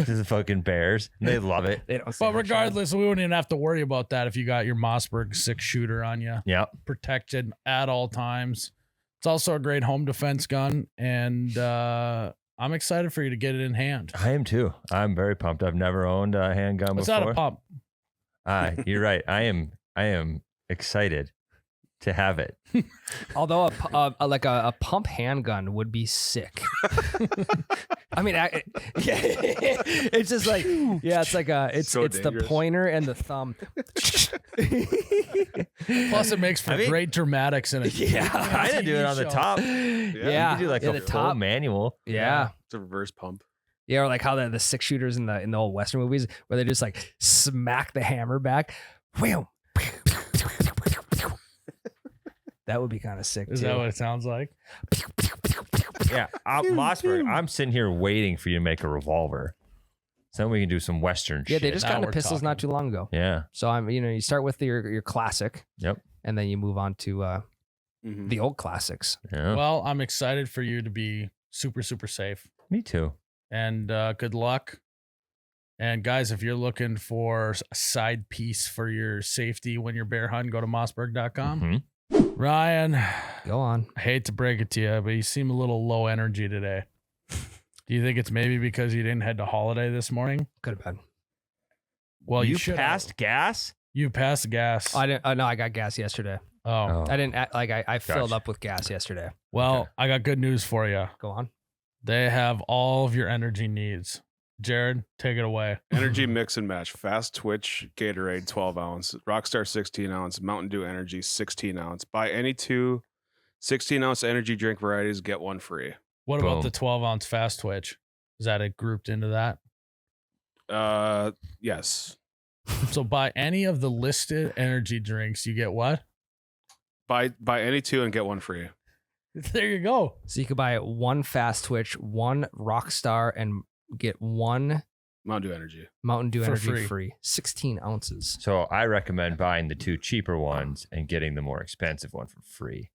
to the fucking bears. They love it. They don't say But that shit. regardless, we wouldn't even have to worry about that if you got your Mossberg 6-shooter on you, Yep. protected at all times. It's also a great home defense gun, and I'm excited for you to get it in hand. I am too. I'm very pumped. I've never owned a handgun What's before. that a pump? You're right. I am excited to have it. Although a pump handgun would be sick. I mean, it's just like it's like it's So the dangerous. pointer and the thumb. Plus, it makes for I mean- great dramatics in a Kind of do it on the show. top. Yeah. You can do like Yeah, a the full top. manual. Yeah. It's a reverse pump. Yeah, or like how the 6-shooters in the old Western movies where they just like smack the hammer back. Wham. That would be kind of sick Is too. that what it sounds like? Yeah. Mossberg, I'm sitting here waiting for you to make a revolver. So then we can do some Western Yeah, shit. they just Now got into we're pistols not talking. too long ago. Yeah. So you start with your classic. Yep. And then you move on to Mhm. the old classics. Yeah. Well, I'm excited for you to be super, super safe. Me too. And good luck. And guys, if you're looking for a side piece for your safety when you're bear hunting, go to mossberg.com. Mhm. Ryan, Go on. I hate to break it to you, but you seem a little low energy today. Do you think it's maybe because you didn't head to holiday this morning? Could have been. Well, you should passed gas? You passed gas. I didn't. No, I got gas yesterday. Oh, I didn't I filled Gotcha. up with gas yesterday. well, Okay. I got good news for you. Go on. They have all of your energy needs. Jared, take it away. Energy mix and match. Fast Twitch Gatorade 12 ounce. Rockstar 16 ounce. Mountain Dew Energy 16 ounce. Buy any 2 16-ounce energy drink varieties, get one free. What about Boom. the 12-ounce fast twitch? Is that it grouped into that? Yes. So buy any of the listed energy drinks, you get what? Buy any 2 and get one free. There you go. So you could buy one Fast Twitch, one Rockstar, and get one Mountain Dew Energy. Mountain Dew For Energy free. free. 16 ounces. So I recommend buying the 2 cheaper ones and getting the more expensive one for free.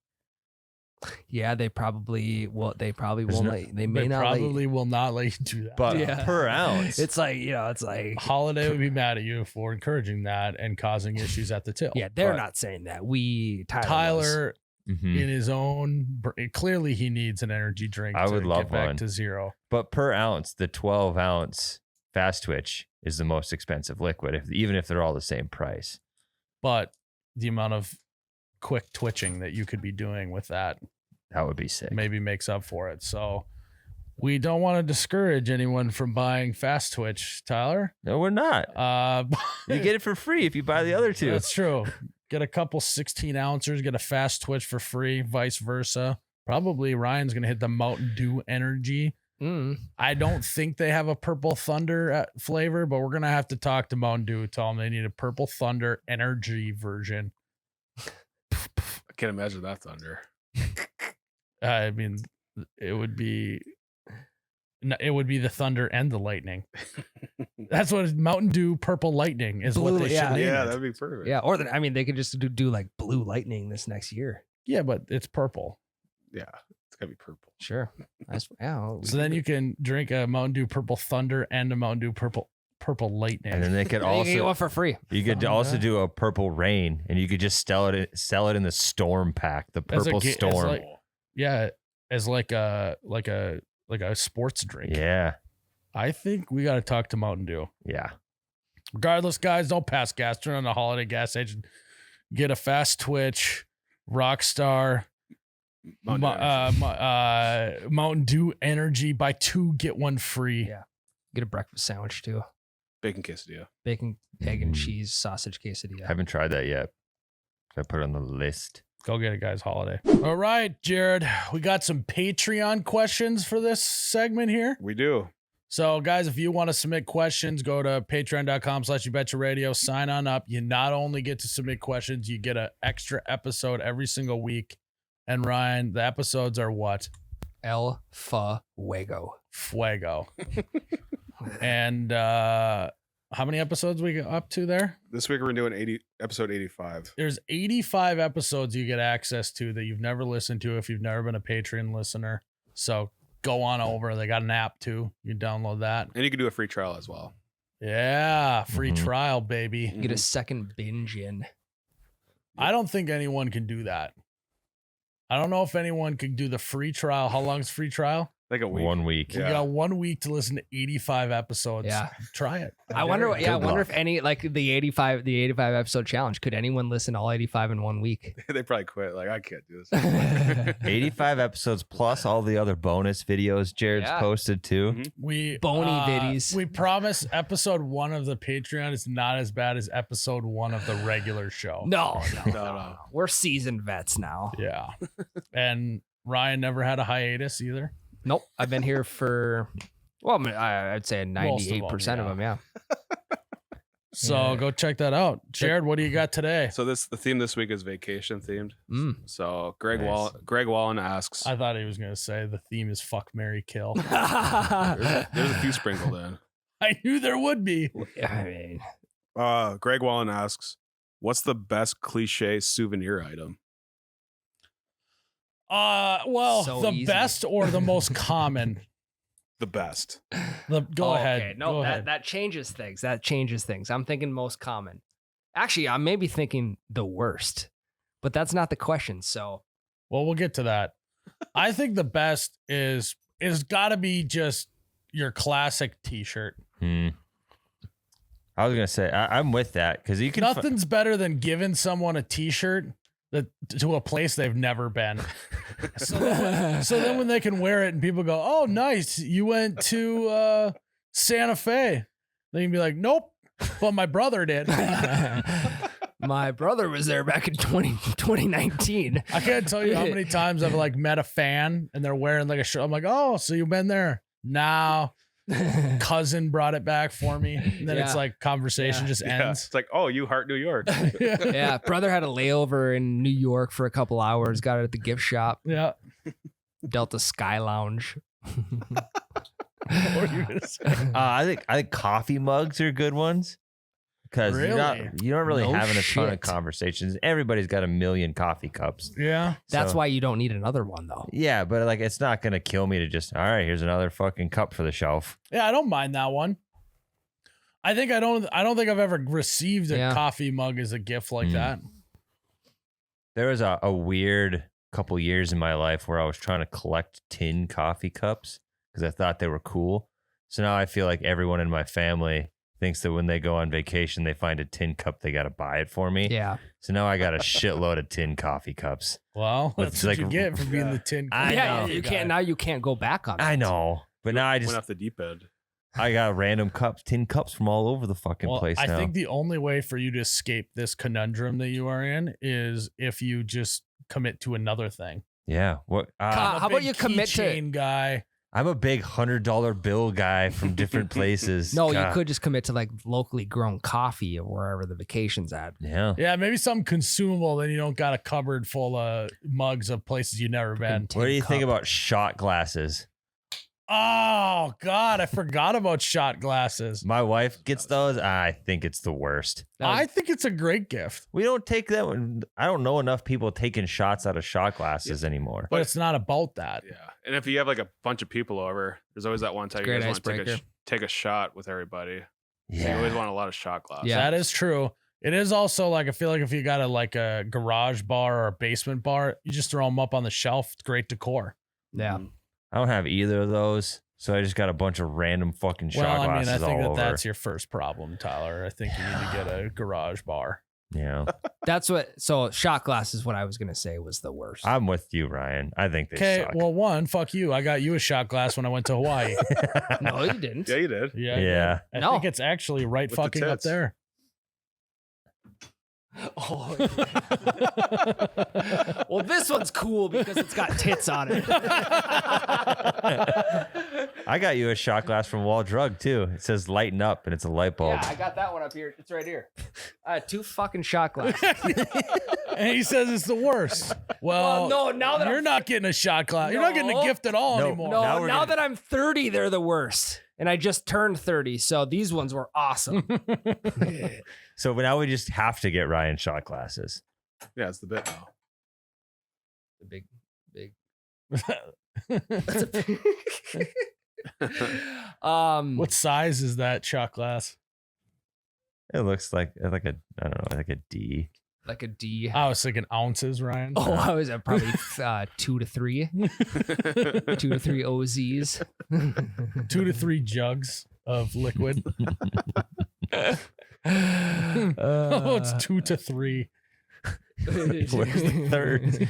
Yeah, they probably will. They probably There's won't. no- They may not. probably will not let you do that. But Yeah. per ounce. It's like it's like Holiday would be mad at you for encouraging that and causing issues at the till. yeah. They're but- not saying that. Tyler. Tyler, Mhm. in his own, clearly he needs an energy drink I to would love get back one. to zero. But per ounce, the 12-ounce Fast Twitch is the most expensive liquid, even if they're all the same price. But the amount of quick twitching that you could be doing with that. That would be sick. Maybe makes up for it. So we don't want to discourage anyone from buying Fast Twitch, Tyler. No, we're not. You get it for free if you buy the other two. That's true. Get a couple 16 ounces, get a Fast Twitch for free, vice versa. Probably Ryan's going to hit the Mountain Dew Energy. I don't think they have a Purple Thunder flavor, but we're going to have to talk to Mountain Dew, tell them they need a Purple Thunder Energy version. I can't imagine that thunder. I mean, it would be the thunder and the lightning. That's what Mountain Dew Purple Lightning is. Blue, What they yeah. should name Yeah, it. that'd be perfect. Yeah, or they could just do like Blue Lightning this next year. Yeah, but it's purple. Yeah, it's gotta be purple. Sure. So then you can drink a Mountain Dew Purple Thunder and a Mountain Dew Purple Lightning. And then they could you can get also one for free. you could also do a Purple Rain, and you could just sell it in the Storm pack, the As a Purple ga- as Storm. like- yeah, as like a sports drink. Yeah, I think we got to talk to Mountain Dew. yeah. Regardless, guys, don't pass gas. Turn on the holiday gas station. Get a Fast Twitch, Rockstar, Mountain Dew Energy. Buy 2, get 1 free. Yeah. Get a breakfast sandwich too. Bacon quesadilla. Bacon, egg, and cheese sausage quesadilla. Haven't tried that yet. I put it on the list. Go get it, guys. Holiday. All right, Jared. We got some Patreon questions for this segment here. We do. So, guys, if you want to submit questions, go to patreon.com/YouBetchaRadio. Sign on up. You not only get to submit questions, you get an extra episode every single week. And Ryan, the episodes are what? El Fuego. Fuego. And how many episodes we get up to there? This week we're doing episode 85. There's 85 episodes you get access to that you've never listened to if you've never been a Patreon listener. So go on over. They got an app too. You can download that. And you can do a free trial as well. Yeah, free Mhm. trial, baby. Get a second binge in. I don't think anyone can do that. I don't know if anyone could do the free trial. How long is free trial? Like a week. 1 week. You Yeah. got 1 week to listen to 85 episodes. Yeah. Try it. I wonder. Good I wonder luck. if any like the 85 episode challenge. Could anyone listen to all 85 in 1 week? They probably quit. Like, I can't do this. 85 episodes plus all the other bonus videos Jared's Yeah. posted too. Mhm. We Bony viddies. We promise episode 1 of the Patreon is not as bad as episode 1 of the regular show. No. No. We're seasoned vets now. Yeah. And Ryan never had a hiatus either. Nope. I've been here for, well, I'd say Most of them, 98% of them. Yeah. So Yeah. go check that out. Jared, what do you got today? So the theme this week is vacation themed. Mm. So Greg Nice. Wallen asks. I thought he was going to say the theme is fuck, marry, kill. There's a few sprinkled in. I knew there would be. I mean, Greg Wallen asks, "What's the best cliche souvenir item?" Well, So the easy. best or the most common? The best. Go Oh, ahead. Okay. No, Go that, ahead. that changes things. That changes things. I'm thinking most common. Actually, I'm maybe thinking the worst, but that's not the question. So, Well, we'll get to that. I think the best is got to be just your classic T-shirt. I was gonna say I'm with that because you can. Nothing's better than giving someone a T-shirt that to a place they've never been. So then when they can wear it and people go, "Oh, nice, you went to Santa Fe," they can be like, "Nope, but my brother did." my brother was there back in 2019. I can't tell you how many times I've like met a fan and they're wearing like a shirt. I'm like, "Oh, so you've been there?" No, cousin brought it back for me. And then it's Yeah. like conversation Yeah. just Yeah. ends. It's like, oh, you heart New York. Yeah, brother had a layover in New York for a couple hours. Got it at the gift shop, Yeah. Delta Sky Lounge. What were you gonna say? I think coffee mugs are good ones because Really? you're not really No having a ton of shit. conversations. Everybody's got a million coffee cups. Yeah. That's So- why you don't need another one, though. Yeah, but like it's not gonna kill me to just all right. Here's another fucking cup for the shelf. Yeah, I don't mind that one. I don't think I've ever received a Yeah. coffee mug as a gift like Mm. that. There was a weird couple years in my life where I was trying to collect tin coffee cups because I thought they were cool. So now I feel like everyone in my family thinks that when they go on vacation, they find a tin cup, they got to buy it for me. Yeah. So now I got a shitload of tin coffee cups. Well, With, that's what you like, get for being yeah. the tin. I yeah. know. You can't now. You can't go back on. I that. know. But now I went just, off the deep end. I got random cups, tin cups from all over the fucking Well, place I now. think the only way for you to escape this conundrum that you are in is if you just commit to another thing. Yeah. What? I'm a how about big you commit to- keychain guy? I'm a big $100 bill guy from different places. No, you God. could just commit to like locally grown coffee or wherever the vacation's at. Yeah. Yeah, maybe something consumable. Then you don't got a cupboard full of mugs of places you've never been. What do you think Cup. about shot glasses? Oh God, I forgot about shot glasses. My wife gets those. I think it's the worst. I think it's a great gift, We don't take that. I don't know enough people taking shots out of shot glasses anymore. but it's not about that. Yeah, and if you have like a bunch of people over, there's always that one time you Great guys want to icebreaker. take a shot with everybody. So you Yeah. always want a lot of shot glasses. Yeah. That is true. It is also like I feel like if you got a garage bar or a basement bar, you just throw them up on the shelf. It's great decor. yeah. Mhm. I don't have either of those. So I just got a bunch of random fucking shot Well, I mean, glasses I think all that over. that's your first problem, Tyler. I think you need to get a garage bar. Yeah. That's what. So shot glass is what I was gonna say was the worst. I'm with you, Ryan. I think they Okay, suck. well, one, fuck you. I got you a shot glass when I went to Hawaii. no, you didn't. Yeah, you did. Yeah, Yeah. I No. think it's actually right With the fucking up tits. there. Oh, well, this one's cool because it's got tits on it. I got you a shot glass from Wall Drug too. It says lighten up and it's a light bulb. Yeah, I got that one up here. It's right here. I had 2 fucking shot glasses. And he says it's the worst. Well, no, now that you're I'm- not getting a shot glass. You're not getting a No. gift at all No. anymore. No, Now now, we're gonna- that I'm 30, they're the worst. And I just turned 30, so these ones were awesome. So now we just have to get Ryan shot glasses. Yeah, it's the bit now. The big. What size is that shot glass? It looks like a I don't know, like a D. like a D. I was thinking ounces, Ryan. Oh, I was at probably 2 to 3. 2 to 3 OZs. 2 to 3 jugs of liquid. Oh, it's 2 to 3. Where's the third?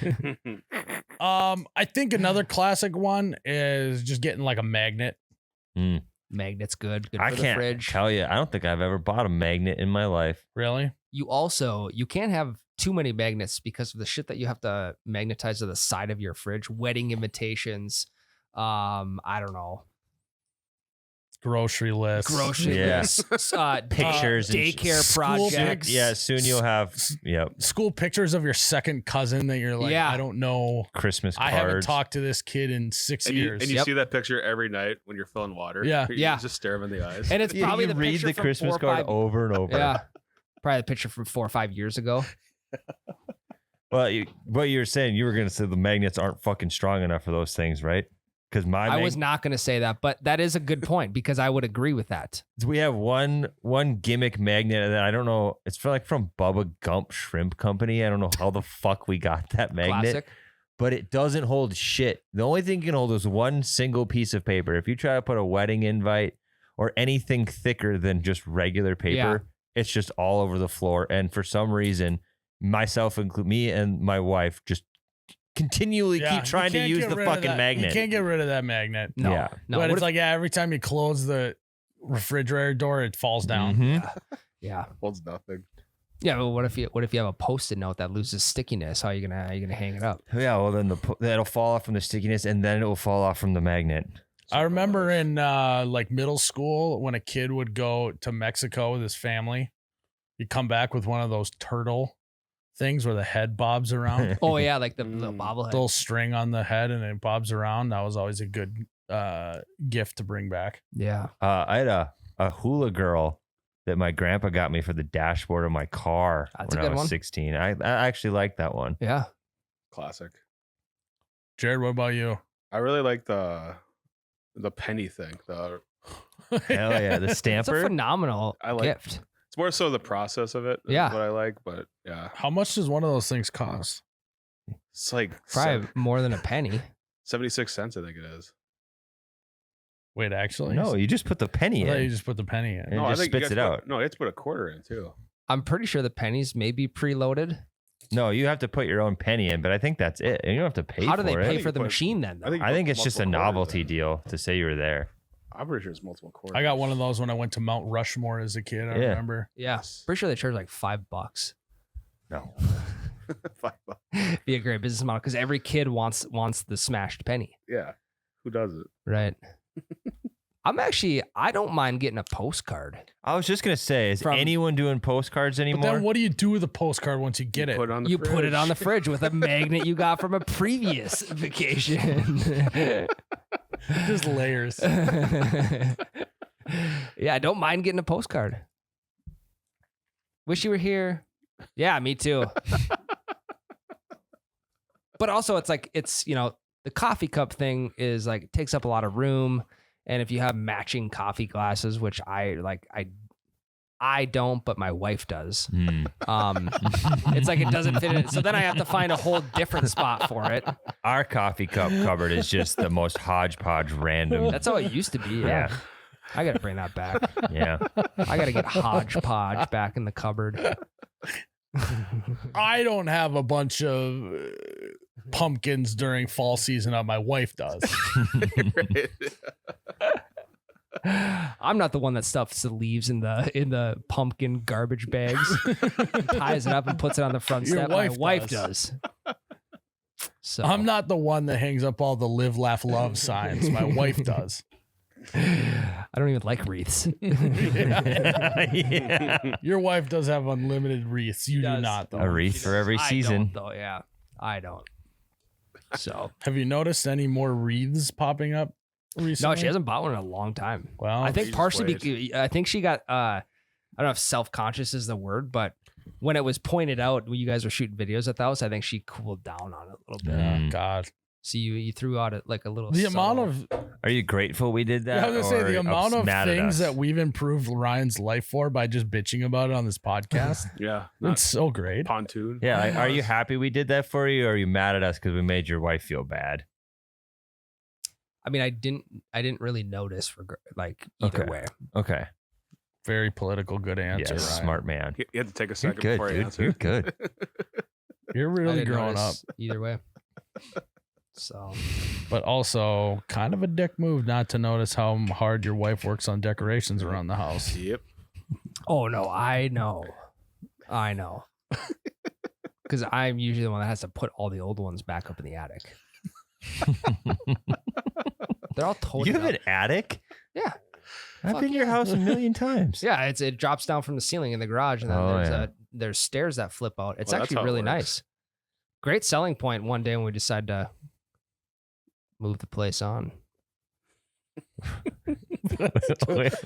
I think another classic one is just getting like a magnet. Magnet's good. Good I for the can't fridge. tell you. I don't think I've ever bought a magnet in my life. Really? You can't have too many magnets because of the shit that you have to magnetize to the side of your fridge. Wedding invitations. I don't know. Grocery list. Grocery Yeah. lists. Pictures and daycare school projects. Yeah, soon you'll have School pictures of your second cousin that you're like, Yeah. I don't know. Christmas I cards. haven't talked to this kid in 6 And years. you Yep. see that picture every night when you're filling water. Yeah. You Yeah. just stare him in the eyes. And it's Yeah, probably you the read picture the from Christmas 4 or card 5 over and over. Yeah. Probably the picture from 4 or 5 years ago. Well, what you were saying, you were going to say the magnets aren't fucking strong enough for those things, right? Because I was not going to say that, but that is a good point because I would agree with that. we have one gimmick magnet that I don't know. It's from Bubba Gump Shrimp Company. I don't know how the fuck we got that magnet, Classic. but it doesn't hold shit. The only thing it can hold is one single piece of paper. If you try to put a wedding invite or anything thicker than just regular paper, Yeah. it's just all over the floor. And for some reason, myself, include me and my wife, just continually Yeah, keep you trying to can't use get the rid of fucking that. magnet. You can't get rid of that magnet. No. Yeah. No. but What it's if- like, yeah, every time you close the refrigerator door, it falls down. Mhm. yeah. Holds nothing. Yeah, but what if you have a post-it note that loses stickiness? How are you gonna hang it up? Yeah, well then that'll fall off from the stickiness, and then it will fall off from the magnet. I remember in like middle school when a kid would go to Mexico with his family, he'd come back with one of those turtle things where the head bobs around. Oh yeah, like the little Mm. bobblehead. Little string on the head and it bobs around. That was always a good gift to bring back. Yeah. I had a hula girl that my grandpa got me for the dashboard of my car That's a when I good was one. 16. I actually like that one. Yeah. Classic. Jared, what about you? I really like the penny thing. Hell yeah, the It's a stamper. phenomenal I like- gift. It's more so the process of it. is Yeah. what I like. But yeah, How much does one of those things cost? it's like Probably more than a penny. 76 cents. I think it is. Wait, actually? No, you just put the penny I thought you in. just put the penny in. It just you spits got it to out. No, you have to put a quarter in too. I'm pretty sure the pennies may be preloaded. No, you have to put your own penny in, but I think that's it. You don't have to pay How for do they it. pay think for you the put- machine then? Though? I think it's just a multiple quarters novelty in. deal to say you were there. I'm pretty sure it's multiple quarters. I got one of those when I went to Mount Rushmore as a kid. I Yeah. remember. Yeah, pretty sure they charge like $5. No. $5. Be a great business model because every kid wants the smashed penny, Yeah. Who does it? right? I don't mind getting a postcard. I was just gonna say, is From- anyone doing postcards But anymore? then what do you do with the postcard once you get it? Put it on the You put it on the fridge. fridge with a magnet you got from a previous vacation. Just layers. Yeah, I don't mind getting a postcard. Wish you were here. Yeah, me too. But also it's like the coffee cup thing is like it takes up a lot of room. And if you have matching coffee glasses, which I don't, but my wife does. Hmm. It's like it doesn't fit in. So then I have to find a whole different spot for it. Our coffee cup cupboard is just the most hodgepodge random. That's how it used to be. Yeah. Yeah. I got to bring that back. Yeah. I got to get hodgepodge back in the cupboard. I don't have a bunch of pumpkins during fall season. My wife does. Right. I'm not the one that stuffs the leaves in the pumpkin garbage bags, ties it up and puts it on the front Your step. wife My wife does. does. So I'm not the one that hangs up all the live, laugh, love signs. My wife does. I don't even like wreaths. Yeah. Your wife does have unlimited wreaths. You do Does. not, though. A wreath for every I season. don't, though. Yeah, I don't. So Have you noticed any more wreaths popping up recently? no, she hasn't bought one in a long time. Well, I think Jesus partially I think she got I don't know if self-conscious is the word, but when it was pointed out when you guys were shooting videos at the house, I think she cooled down on it a little bit. oh, Mm. God. So you threw out like a little The amount subtle- of Are you grateful we did that? I was gonna say the or amount of mad at things us? that we've improved Ryan's life for by just bitching about it on this podcast. Yeah. It's so great. Pontoon. Yeah, like, are you happy we did that for you, or are you mad at us because we made your wife feel bad? I mean, I didn't really notice for like either Okay. way. Okay. Very political, good answer. Yes, Ryan. smart man. You had to take a You're second good, before you dude. answer. You're good. You're I really didn't growing up, notice either way. So but also kind of a dick move not to notice how hard your wife works on decorations around the house. Yep. oh no, I know. Because I'm usually the one that has to put all the old ones back up in the attic. They're all toted You have up. an attic? Yeah. I've Fuck been to your yeah. house a million times. Yeah, it drops down from the ceiling in the garage, and then Oh, there's stairs that flip out. It's Well, that's actually how it really works. nice. Great selling point one day when we decide to move the place on.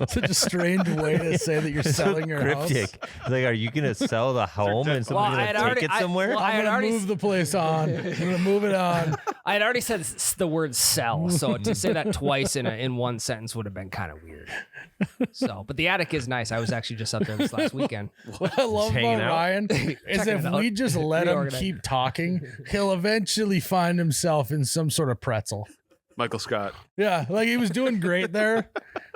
Such a strange way to say that you're It's so selling your house. cryptic. It's like, are you gonna sell the home and Well, someone's I had gonna already- take it I- somewhere? well, I I'm had gonna already move the place on. I'm gonna move it on. I had already said the word "sell," so to say that twice in one sentence would have been kind of weird. So, but the attic is nice. I was actually just up there this last weekend. What I love hanging about out. Ryan is Checking if it out. we just let him Reorganize. keep talking, he'll eventually find himself in some sort of pretzel. Michael Scott. Yeah, like he was doing great there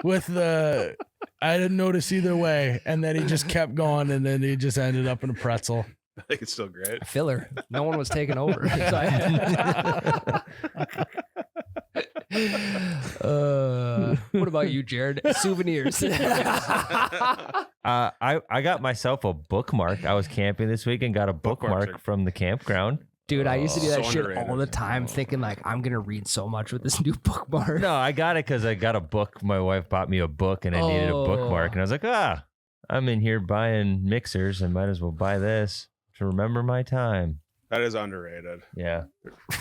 with the I didn't notice either way. And then he just kept going and then he just ended up in a pretzel. I think it's still great. Filler. No one was taking over. What about you, Jared? Souvenirs. I got myself a bookmark. I was camping this week and got a Bookmarks bookmark are- from the campground. Dude, I used to do that So shit underrated. all the time, thinking like I'm gonna read so much with this new bookmark. No, I got it because I got a book. My wife bought me a book and I needed a bookmark. Oh. And I was like, I'm in here buying mixers. I might as well buy this to remember my time. That is underrated. Yeah.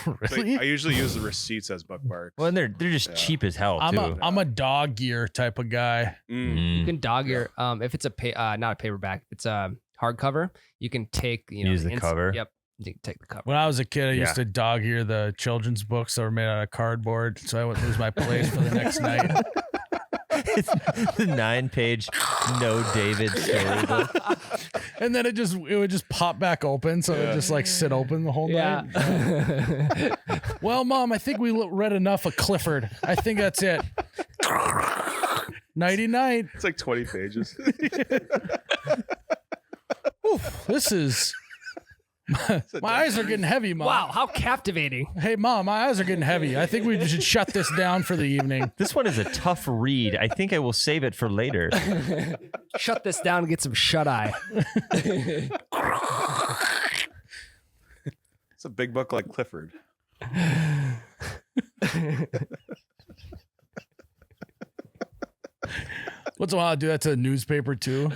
Like, Really? I usually use the receipts as bookmarks. Well, and they're just Yeah. cheap as hell, I'm too. a dog gear type of guy. Mm. You can dog your if it's not a paperback, it's a hardcover. You can take Use the cover? Yep, you can take the cover. When I was a kid, I used Yeah. to dog ear the children's books that were made out of cardboard, so I wouldn't lose my place for the next night. It's the 9-page No David storybook. And then it would just pop back open, so it would just like sit open the whole night. Yeah. Well, Mom, I think we read enough of Clifford. I think that's it. Nighty night. It's like 20 pages. Oof, this is. My eyes are getting heavy, Mom. Wow, how captivating. Hey, Mom, my eyes are getting heavy. I think we should shut this down for the evening. This one is a tough read. I think I will save it for later. Shut this down and get some shut eye. It's a big book like Clifford. Once in a while, I do that to a newspaper too.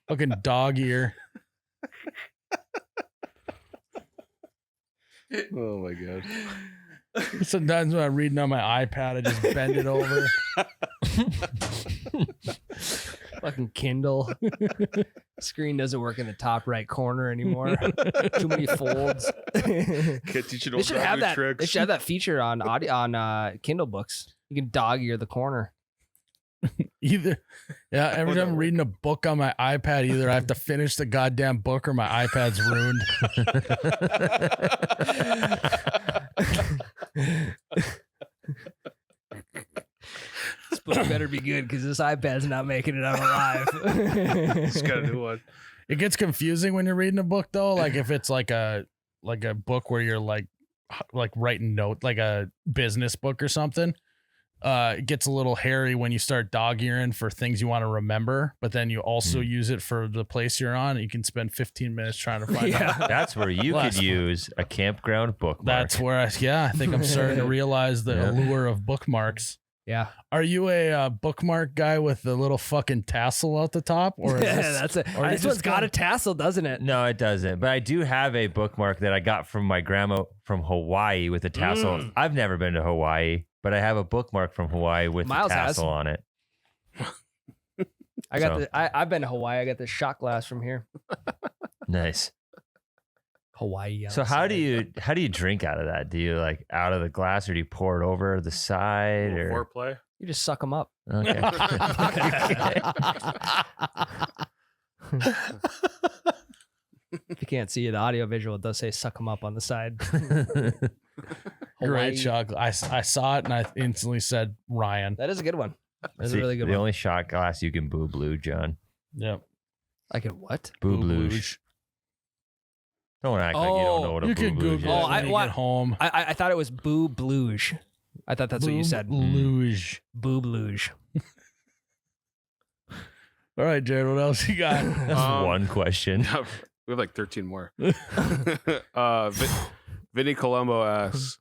Fucking dog ear. Oh my god. Sometimes when I'm reading on my iPad, I just bend it over. Fucking Kindle. Screen doesn't work in the top right corner anymore. Too many folds. Can't teach an They old should dog have new that. tricks. They should have that feature on audio on Kindle books. You can dog ear the corner. Every Would time that I'm reading a book on my iPad, either I have to finish the goddamn book or my iPad's ruined. This book better be good because this iPad's not making it out alive. Just got a new one. It gets confusing when you're reading a book though. Like if it's like a book where you're like writing note, like a business book or something. It gets a little hairy when you start dog earing for things you want to remember, but then you also use it for the place you're on. You can spend 15 minutes trying to find out. That's where you Last could use a campground bookmark. That's where I think I'm starting to realize the Yeah. allure of bookmarks. Yeah, Are you a bookmark guy with the little fucking tassel out the top, or is this, that's it. or you This just one's got a tassel, doesn't it? No, it doesn't. But I do have a bookmark that I got from my grandma from Hawaii with a tassel. I've never been to Hawaii, but I have a bookmark from Hawaii with Miles a has. tassel on it. I got So- I've been to Hawaii. I got this shot glass from here. Nice. Hawaii. So how do you drink out of that? Do you like out of the glass, or do you pour it over the side, or Foreplay. You just suck them up. okay? If you can't see the audio visual, it does say suck them up on the side. great Hawaii. shot? I saw it and I instantly said Ryan. That is a good one. That's See, a really good the one. only shot glass you can boo blue, John. Yep. I can what? Boo blue. Booblooge. Don't act like you don't know what a You boo can blue Google is. it Oh, when I- you what? get home. I thought it was boo bluge. I thought that's what you said. Booblooge. Boob luge. All right, Jared. What else you got? That's one question. We have like 13 more. Vinny Colombo asks,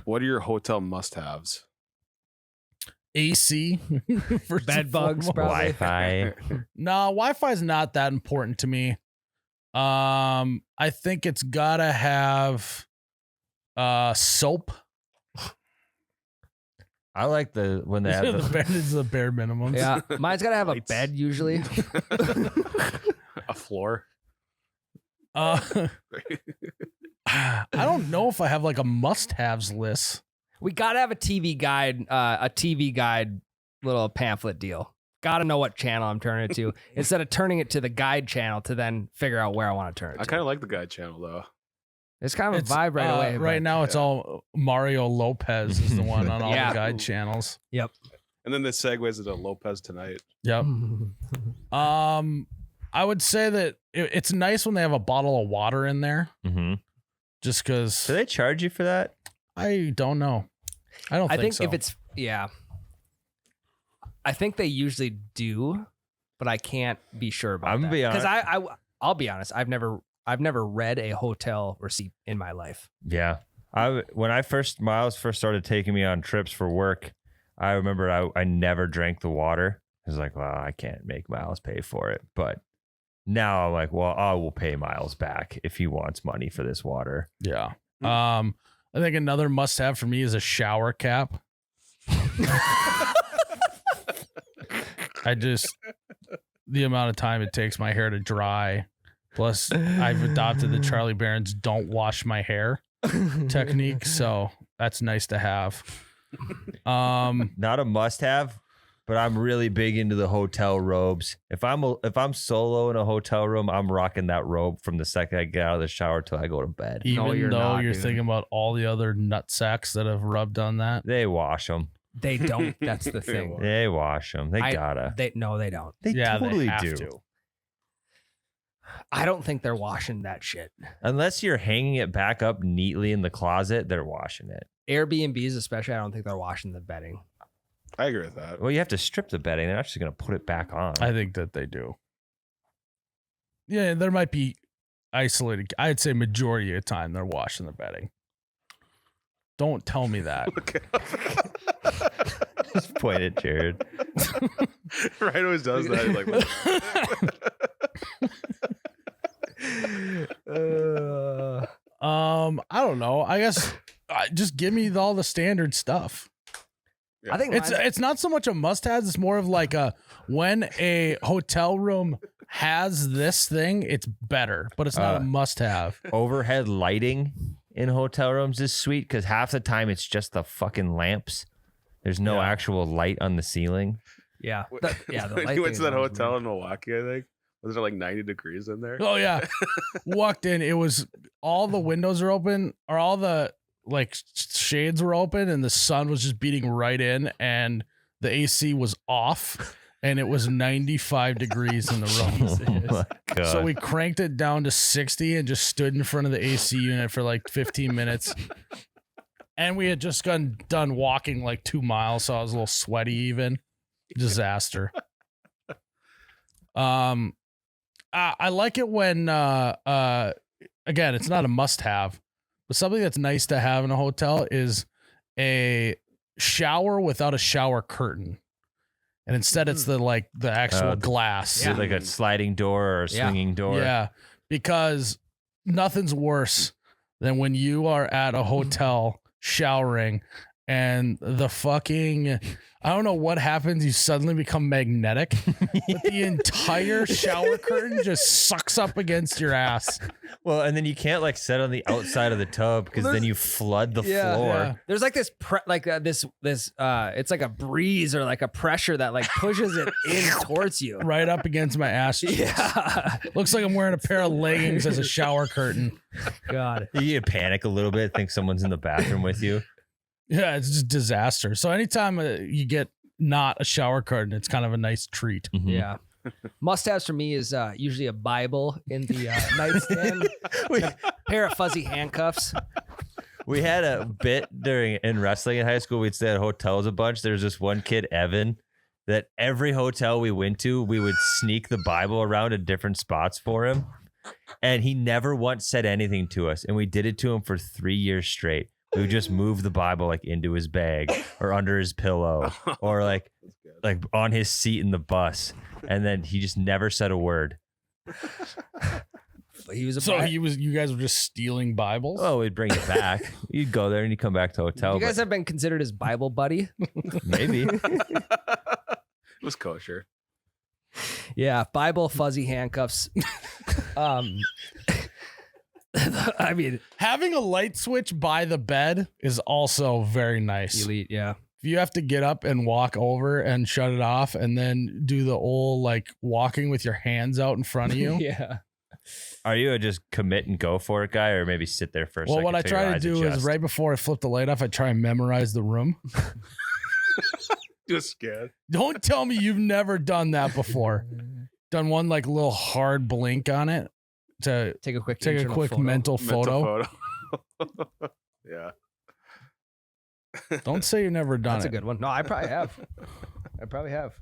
"What are your hotel must-haves?" AC. first Bed and bugs, foremost. probably. Wi-Fi. No, Wi-Fi is not that important to me. I think it's gotta have soap. I like when they have the the, bare, this is the bare minimums. Yeah, mine's gotta have a Lights. bed usually. A floor. I don't know if I have like a must-haves list. We gotta have a TV guide little pamphlet deal. Gotta know what channel I'm turning it to instead of turning it to the guide channel to then figure out where I want to turn it I to. kind of like the guide channel though. It's kind of It's, a vibe right away. Right but- now, it's all Mario Lopez is the one on all Yeah. the guide channels. Yep. And then this segues into Lopez Tonight. Yep. I would say that it's nice when they have a bottle of water in there, Mhm. just because Do they charge you for that? I don't know. I don't I think think so. if it's I think they usually do, but I can't be sure about I'm that. gonna be honest. I'll be honest. I've never read a hotel receipt in my life. Yeah. When Miles first started taking me on trips for work, I remember I never drank the water. I was like, well, I can't make Miles pay for it. But now I'm like, well, I will pay Miles back if he wants money for this water. yeah. I think another must-have for me is a shower cap. The amount of time it takes my hair to dry. Plus, I've adopted the Charlie Barron's "don't wash my hair" technique, so that's nice to have. Not a must have, but I'm really big into the hotel robes. If I'm solo in a hotel room, I'm rocking that robe from the second I get out of the shower till I go to bed. Even you're though not, you're dude. thinking about all the other nut sacks that have rubbed on that. They wash them. They don't. That's the thing. They wash them. They gotta. They don't. They Yeah, totally they have do. to. I don't think they're washing that shit. Unless you're hanging it back up neatly in the closet, they're washing it. Airbnbs, especially, I don't think they're washing the bedding. I agree with that. Well, you have to strip the bedding. They're not just gonna put it back on. I think that they do. Yeah, there might be isolated. I'd say majority of the time they're washing the bedding. Don't tell me that. Okay. Just point at Jared. Ryan always does that. He's like, I don't know. I guess just give me all the standard stuff. I think It's not so much a must-have. It's more of like a when a hotel room has this thing, it's better, but it's not a must-have. Overhead lighting in hotel rooms is sweet because half the time it's just the fucking lamps. There's no Yeah. actual light on the ceiling. yeah. The we light went thing to that is always hotel weird. in Milwaukee, I think. Was it like 90 degrees in there? Oh yeah, walked in. It was all the windows are open, or all the like shades were open, and the sun was just beating right in, and the AC was off, and it was 95 degrees in the room. Oh my God. So we cranked it down to 60 and just stood in front of the AC unit for like 15 minutes. And we had just done walking like 2 miles, so I was a little sweaty even. Disaster. I like it when again, it's not a must-have, but something that's nice to have in a hotel is a shower without a shower curtain. And instead it's the actual glass. Is it like a sliding door or a Yeah. swinging door? Yeah, because nothing's worse than when you are at a hotel showering and the fucking, I don't know what happens, you suddenly become magnetic, but the entire shower curtain just sucks up against your ass. Well, and then you can't like sit on the outside of the tub because then you flood the Yeah. floor. Yeah. There's like this it's like a breeze or like a pressure that like pushes it in towards you. Right up against my ass cheeks. Yeah. Looks like I'm wearing a pair of leggings as a shower curtain. God. You panic a little bit, think someone's in the bathroom with you. Yeah, it's just disaster. So anytime you get not a shower curtain, it's kind of a nice treat. Mhm. Yeah. Must-haves for me is usually a Bible in the nightstand, a pair of fuzzy handcuffs. We had a bit in wrestling in high school. We'd stay at hotels a bunch. There's this one kid, Evan, that every hotel we went to, we would sneak the Bible around at different spots for him. And he never once said anything to us. And we did it to him for 3 years straight. We would just move the Bible like into his bag or under his pillow or like on his seat in the bus. And then he just never said a word. He was a So you guys were just stealing Bibles? Oh, we'd bring it back. You'd go there and you'd come back to the hotel. You guys but have been considered his Bible buddy. maybe. It was kosher. Yeah, Bible fuzzy handcuffs. I mean, Having a light switch by the bed is also very nice. elite. Yeah. If you have to get up and walk over and shut it off and then do the old like walking with your hands out in front of you. Yeah. Are you a just commit and go for it guy or maybe sit there for a Well, second? what I till your try to eyes do is adjust? right before I flip the light off, I try and memorize the room. Just scared. Don't tell me you've never done that before. Done one like little hard blink on it to Take a quick take a internal quick photo. mental photo. Yeah. Don't say you've never done That's a it. good one. No, I probably have. I probably have.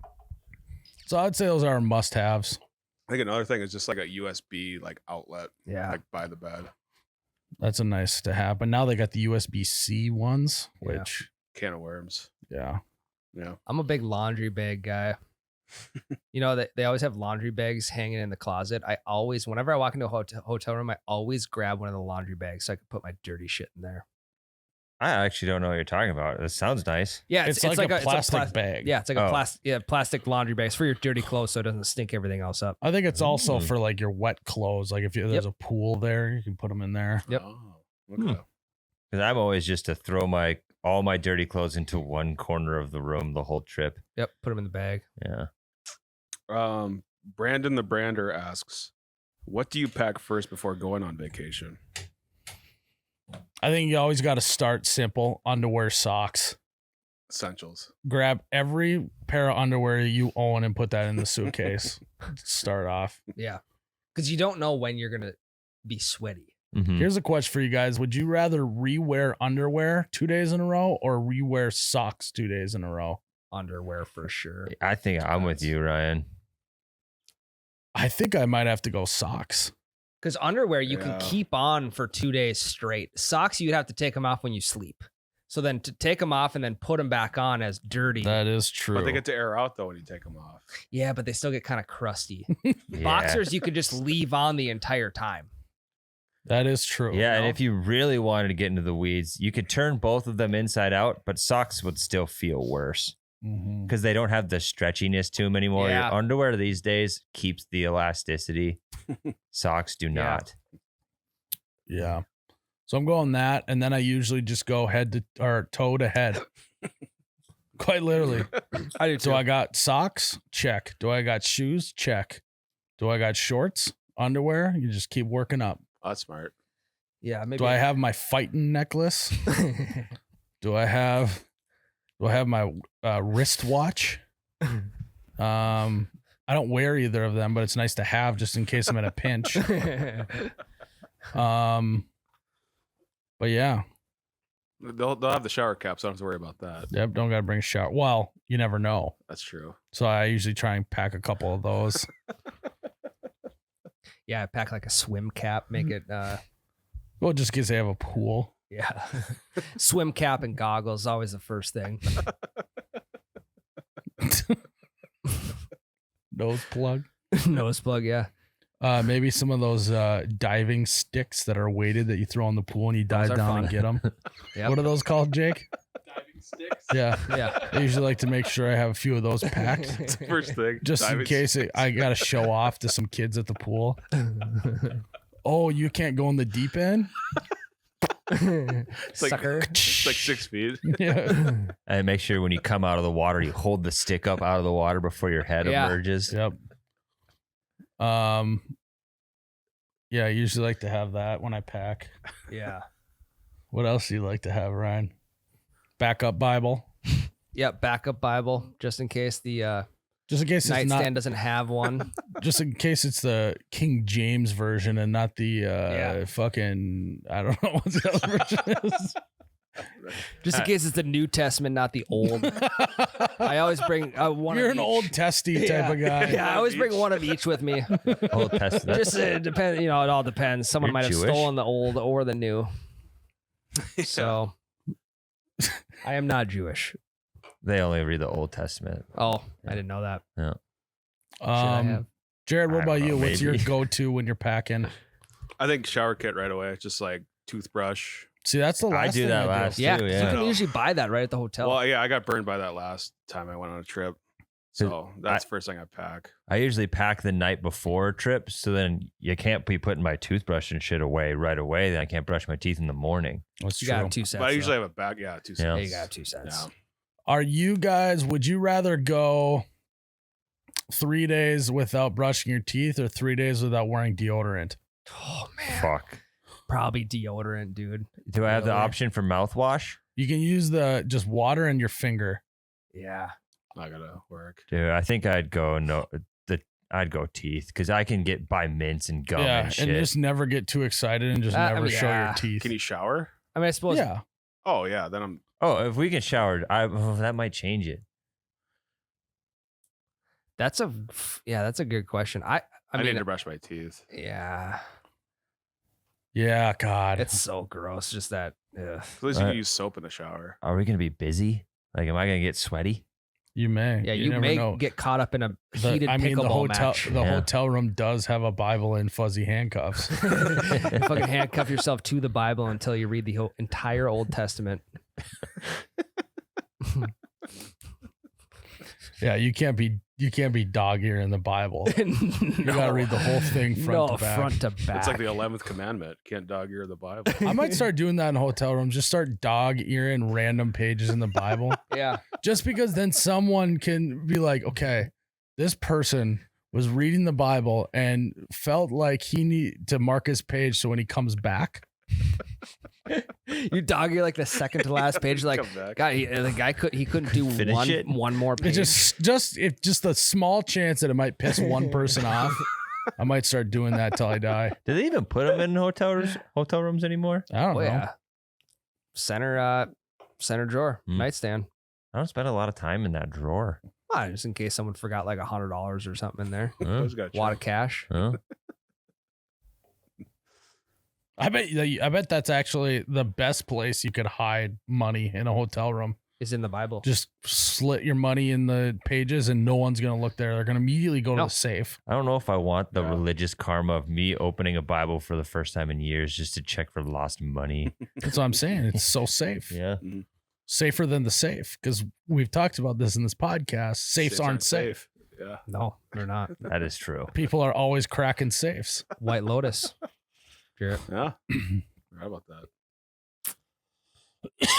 So I'd say those are must-haves. I think another thing is just like a USB like outlet, Yeah. like by the bed. That's a nice to have. But now they got the USB-C ones, Yeah. which Can of worms. yeah. Yeah. I'm a big laundry bag guy. You know, they always have laundry bags hanging in the closet. Whenever I walk into a hotel room, I always grab one of the laundry bags so I can put my dirty shit in there. I actually don't know what you're talking about. It sounds nice. Yeah, It's like a plastic bag. Yeah, it's like a Oh. plastic laundry bag. It's for your dirty clothes so it doesn't stink everything else up. I think it's also Mm. for like your wet clothes. Like if there's a pool there, you can put them in there. Yep. Oh, okay. Because I'm always just to throw all my dirty clothes into one corner of the room the whole trip. Yep, put them in the bag. Yeah. Brandon the Brander asks, what do you pack first before going on vacation? I think you always got to start simple. Underwear, socks. Essentials. grab every pair of underwear you own and put that in the suitcase. Start off. Yeah. Because you don't know when you're going to be sweaty. Mhm. Here's a question for you guys. Would you rather rewear underwear 2 days in a row or rewear socks 2 days in a row? Underwear for sure. I think I'm with you, Ryan. I think I might have to go socks. Because underwear you can Yeah. keep on for 2 days straight. Socks, you'd have to take them off when you sleep. So then to take them off and then put them back on as dirty. That is true. But they get to air out though when you take them off. Yeah, but they still get kind of crusty. Yeah. Boxers, you could just leave on the entire time. That is true. Yeah, and know? if you really wanted to get into the weeds, you could turn both of them inside out, but socks would still feel worse Mhm. because they don't have the stretchiness to them anymore. Yeah. Your underwear these days keeps the elasticity. Socks do not. Yeah. So I'm going that, and then I usually just go head to or toe to head. Quite literally. I do So I got socks, check. Do I got shoes? Check. Do I got shorts, underwear? You just keep working up. Oh, that's smart. Yeah, maybe. Do I have my fighting necklace? Do I have my wristwatch? I don't wear either of them, but it's nice to have just in case I'm in a pinch. But yeah, They'll have the shower caps. I don't have to worry about that. yep, don't gotta bring a shower. Well, you never know. That's true. So I usually try and pack a couple of those. Yeah, pack like a swim cap, make it Well, just in case they have a pool. yeah. Swim cap and goggles, always the first thing. Nose plug. Nose plug, yeah. Maybe some of those diving sticks that are weighted that you throw in the pool and you Those dive are down fun. and get them. Yep. What are those called, Jake? Diving sticks. Yeah. Yeah. I usually like to make sure I have a few of those packed. First thing. Just in diving case sticks. I got to show off to some kids at the pool. Oh, you can't go in the deep end? like- Sucker. It's like 6 feet. Yeah. And make sure when you come out of the water, you hold the stick up out of the water before your head Yeah. emerges. Yep. Yeah, I usually like to have that when I pack. Yeah. What else do you like to have, Ryan? Backup Bible. Yep, backup Bible, just in case the Just in case it's nightstand not doesn't have one. just in case it's the King James version and not the Yeah. fucking I don't know what the other version is. Just in case it's the New Testament, not the Old. I always bring one You're of an each. old testy type of guy. Yeah, I always bring one of each with me. Old Testament. Just depend, it all depends. Someone You're might have Jewish? stolen the old or the new. So I am not Jewish. They only read the Old Testament. Oh, I didn't know that. Should I have? Jared, what I about don't you? know, What's your maybe. go-to when you're packing? I think shower kit right away. Just like toothbrush. See, that's the last I do thing that I last do. Yeah, too, 'cause yeah. you can usually buy that right at the hotel. Well, yeah, I got burned by that last time I went on a trip. So that's the first thing I pack. I usually pack the night before a trip, so then you can't be putting my toothbrush and shit away right away. Then I can't brush my teeth in the morning. That's you true. got to have 2 cents. But I usually though. have a bag. Yeah, 2 Yeah. cents. Yeah, you got to have 2 cents. Yeah. Are you guys, would you rather go 3 days without brushing your teeth or 3 days without wearing deodorant? Oh man, Fuck. probably deodorant, dude. Do I have the Really? option for mouthwash? You can use the just water and your finger. Yeah, Not gonna work. Dude, I think I'd go I'd go teeth because I can get by mints and gum yeah, and shit. and just never get too excited and just I never mean, show yeah. your teeth. Can you shower? I mean, I suppose. Yeah. Oh yeah, then I'm. Oh, if we can shower, that might change it. That's a good question. I I mean, need to brush my teeth. yeah, Yeah, God. it's so gross. Just that. Ugh. At least you Right. can use soap in the shower. Are we gonna be busy? Like, am I gonna get sweaty? You may. Yeah, you never may know. get caught up in a heated the pickleball hotel match. the Yeah. hotel room does have a Bible in fuzzy handcuffs. Fucking handcuff yourself to the Bible until you read the whole entire Old Testament. Yeah, you can't be dog ear in the Bible. You gotta read the whole thing front to back. front to back. It's like the 11th commandment. Can't dog ear the Bible. I might start doing that in hotel rooms. Just start dog earing random pages in the Bible. yeah. Just because then someone can be like, okay, this person was reading the Bible and felt like he need to mark his page so when he comes back, You dog, you're like the second to last page. Like, Come back. God, the guy couldn't do Finish it. one more It page. just a small chance that it might piss one person off. I might start doing that till I die. Do they even put them in hotel rooms anymore? I don't Oh know. yeah, center drawer, Hmm. nightstand. I don't spend a lot of time in that drawer. Just in case someone forgot like $100 or something in there. Huh? Always got A lot you. of cash. Huh? I bet that's actually the best place you could hide money in a hotel room. Is in the Bible. Just slit your money in the pages and no one's going to look there. They're going to immediately go to No. the safe. I don't know if I want the Yeah. religious karma of me opening a Bible for the first time in years just to check for lost money. That's what I'm saying. It's so safe. Yeah. Safer than the safe, because we've talked about this in this podcast. Safes aren't safe. Yeah. No, they're not. That is true. People are always cracking safes. White Lotus. Jarrett. Yeah. Forgot about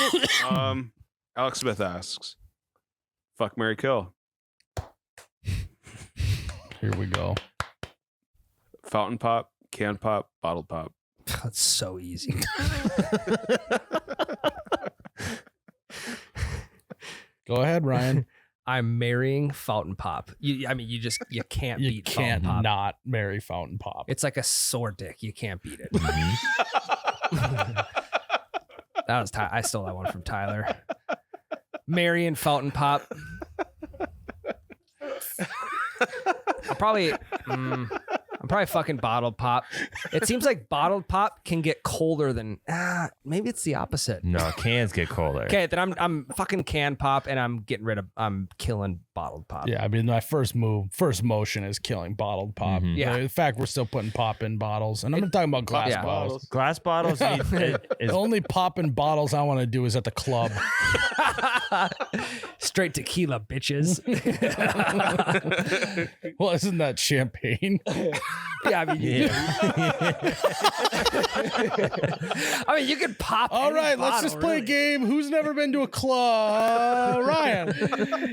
that. Alex Smith asks, "Fuck, Mary, kill." Here we go. Fountain pop, can pop, bottle pop. That's so easy. Go ahead, Ryan. I'm marrying Fountain Pop. You can't You beat can't Fountain Pop. not marry Fountain Pop. It's like a sore dick. You can't beat it. Mhm. That was I stole that one from Tyler. Marrying Fountain Pop. I'm probably fucking bottled pop. It seems like bottled pop can get colder than maybe it's the opposite. No, cans get colder. Okay, then I'm fucking can pop and I'm killing bottled pop. Yeah, I mean, my first motion is killing bottled pop. Mhm. Yeah. In fact, we're still putting pop in bottles, and I'm not talking about glass Yeah. bottles. Glass bottles need, The only popping bottles I want to do is at the club. Straight tequila, bitches. Well, isn't that champagne? Yeah, I mean, I mean, you can pop. All any right, let's bottle, just play really. a game. Who's never been to a club? Ryan.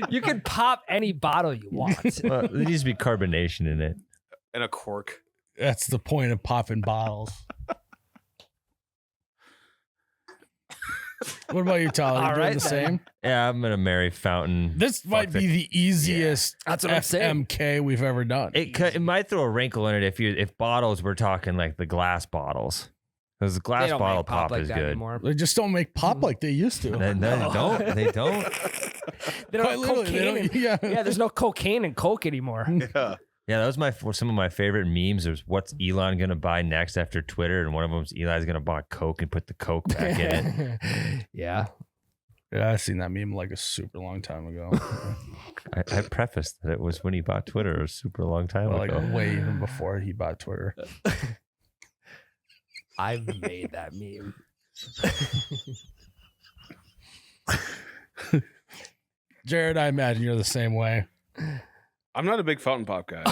You can pop any bottle you want. well, there needs to be carbonation in it. And a cork. That's the point of popping bottles. What about you, Tyler? You All doing right, the then. same? Yeah, I'm gonna marry Fountain. This might be the easiest That's what I'm saying. FMK we've ever done. It might throw a wrinkle in it if bottles we're talking like the glass bottles, because They glass don't bottle make pop like is that good. anymore. They just don't make pop like they used to. They don't. They don't. They don't Quite have literally, they cocaine. don't- in- yeah. yeah, there's no cocaine and coke anymore. Yeah. Yeah, that was some of my favorite memes. There's what's Elon gonna buy next after Twitter, and one of them's Eli's gonna buy Coke and put the Coke back in it. Yeah. Yeah, I've seen that meme like a super long time ago. I prefaced that it was when he bought Twitter a super long time Like ago. way even before he bought Twitter. I've made that meme. Jared, I imagine you're the same way. I'm not a big fountain pop guy.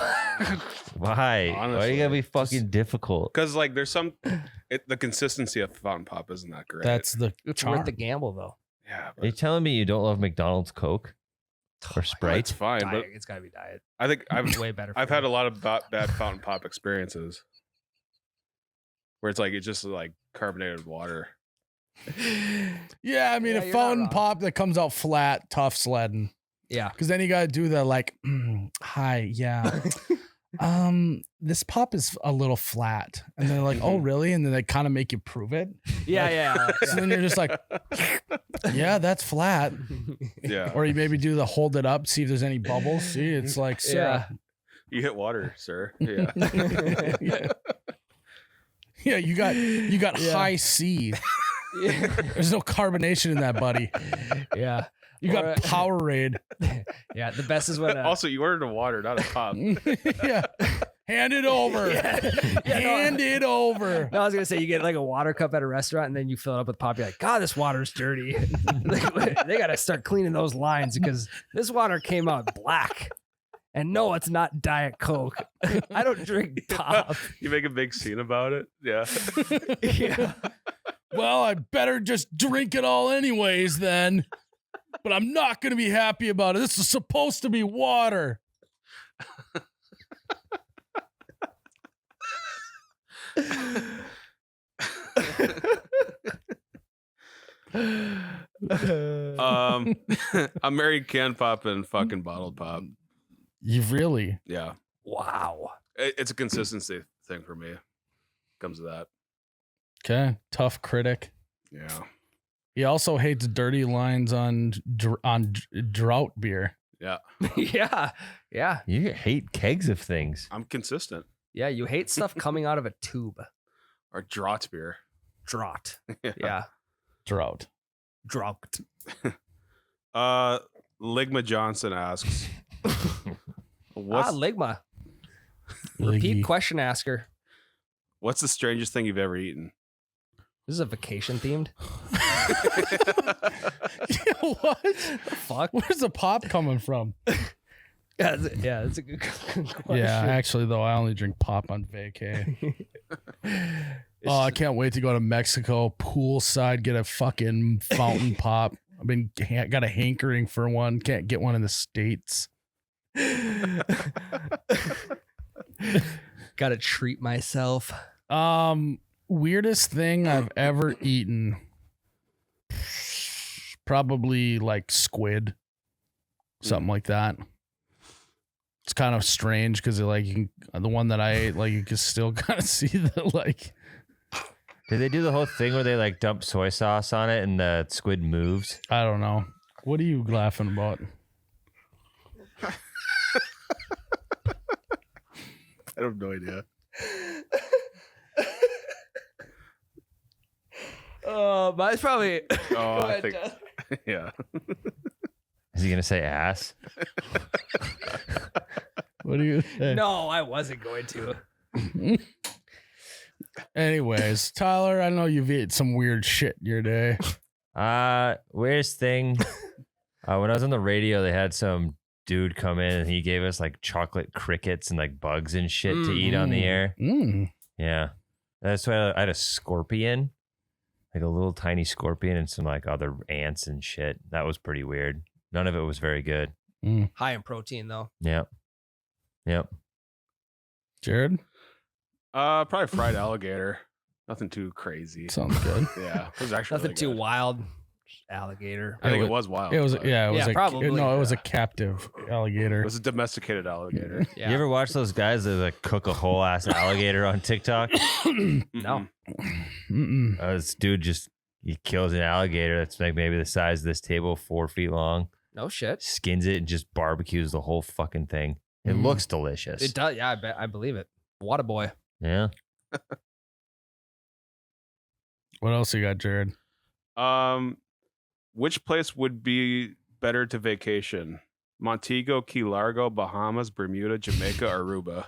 Why? Why Honestly, you gotta be just- fucking difficult? Because like there's the consistency of fountain pop isn't that great. That's the It's charm. worth the gamble, though. yeah. Are you telling me you don't love McDonald's Coke or It's Sprite? fine, but Diet, it's got to be diet. I think I've Way better. I've for had you. a lot of bad fountain pop experiences where it's like it's just like carbonated water. Yeah, I mean, Yeah, a you're not fountain wrong. pop that comes out flat, tough sledding. Yeah. Because then you got to do the like, hi, yeah. This pop is a little flat. And they're like, oh, really? And then they kind of make you prove it. Yeah, yeah. So then you're just like, yeah, that's flat. Yeah. Or you maybe do the hold it up, see if there's any bubbles. See, it's like, Yeah. You hit water, sir. Yeah. yeah. Yeah, you got Yeah. high C. There's no carbonation in that, buddy. Yeah. You Or, got Powerade. Yeah. The best is when. Also, you ordered a water, not a pop. Yeah. Hand it over. Hand it over. No, I was gonna say you get like a water cup at a restaurant and then you fill it up with pop. You're like, God, this water's dirty. They gotta start cleaning those lines because this water came out black. And no, it's not Diet Coke. I don't drink pop. You make a big scene about it. Yeah. Yeah. Well, I better just drink it all anyways then. But I'm not going to be happy about it. This is supposed to be water. I'm married can pop and fucking bottled pop. You really? Yeah. Wow. It's a consistency thing for me. Comes to that. Okay. Tough critic. Yeah. He also hates dirty lines on drought beer. Yeah. Yeah. Yeah. You hate kegs of things. I'm consistent. Yeah. You hate stuff coming out of a tube. Or draught beer. Draught. Yeah. Yeah. Drought. Draught. Ligma Johnson asks, what's Ligma. Repeat Liggy. question asker. what's the strangest thing you've ever eaten? This is a vacation themed. What? The fuck? Where's the pop coming from? Yeah, that's a good question. Yeah, actually, though, I only drink pop on vacay. Oh, I can't wait to go to Mexico, poolside, get a fucking fountain pop. I've been got a hankering for one. Can't get one in the States. Gotta treat myself. Weirdest thing I've ever eaten. Probably like squid. Something like that. It's kind of strange because like you can, the one that I ate, like you can still kind of see the like. Did they do the whole thing where they like dump soy sauce on it and the squid moves? I don't know. What are you laughing about? I have no idea. Mine's probably. Oh, I think. Yeah. Is he gonna say ass? What do you say? No, I wasn't going to. Anyways, Tyler, I know you've eaten some weird shit in your day. Weirdest thing. When I was on the radio, they had some dude come in and he gave us like chocolate crickets and like bugs and shit to eat on the air. Mm. Yeah. That's why I had a scorpion, like a little tiny scorpion and some like other ants and shit. That was pretty weird. None of it was very good. High in protein though. Yep. Yep. Jared? Probably fried alligator. Nothing too crazy. Sounds good. Yeah. It was actually Nothing really too good. wild. Alligator. I think it was wild. It was but yeah, it was Yeah, a probably, no, it was a yeah. captive alligator. It was a domesticated alligator. Yeah. You ever watch those guys that like cook a whole ass alligator on TikTok? No. Mm-mm. This dude he kills an alligator that's like maybe the size of this table, 4 feet long, No shit. skins it and just barbecues the whole fucking thing. It Mm. looks delicious. It does. Yeah, I believe it. Water boy. Yeah. What else you got, Jared? Which place would be better to vacation? Montego, Key Largo, Bahamas, Bermuda, Jamaica, Aruba.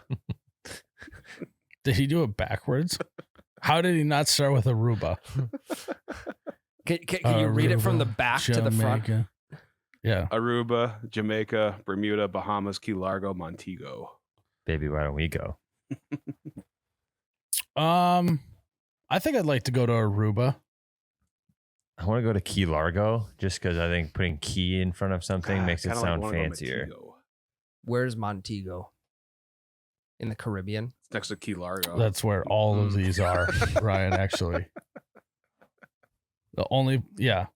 Did he do it backwards? How did he not start with Aruba? Can you read it from the Aruba, back to the front? Jamaica. Yeah. Aruba, Jamaica, Bermuda, Bahamas, Key Largo, Montego. Baby, why don't we go? I think I'd like to go to Aruba. I want to go to Key Largo just because I think putting key in front of something God, makes it kinda sound wanna go to fancier. Montego. Where's Montego? In the Caribbean. It's next to Key Largo. That's where all of these are, Ryan, actually. The only, yeah.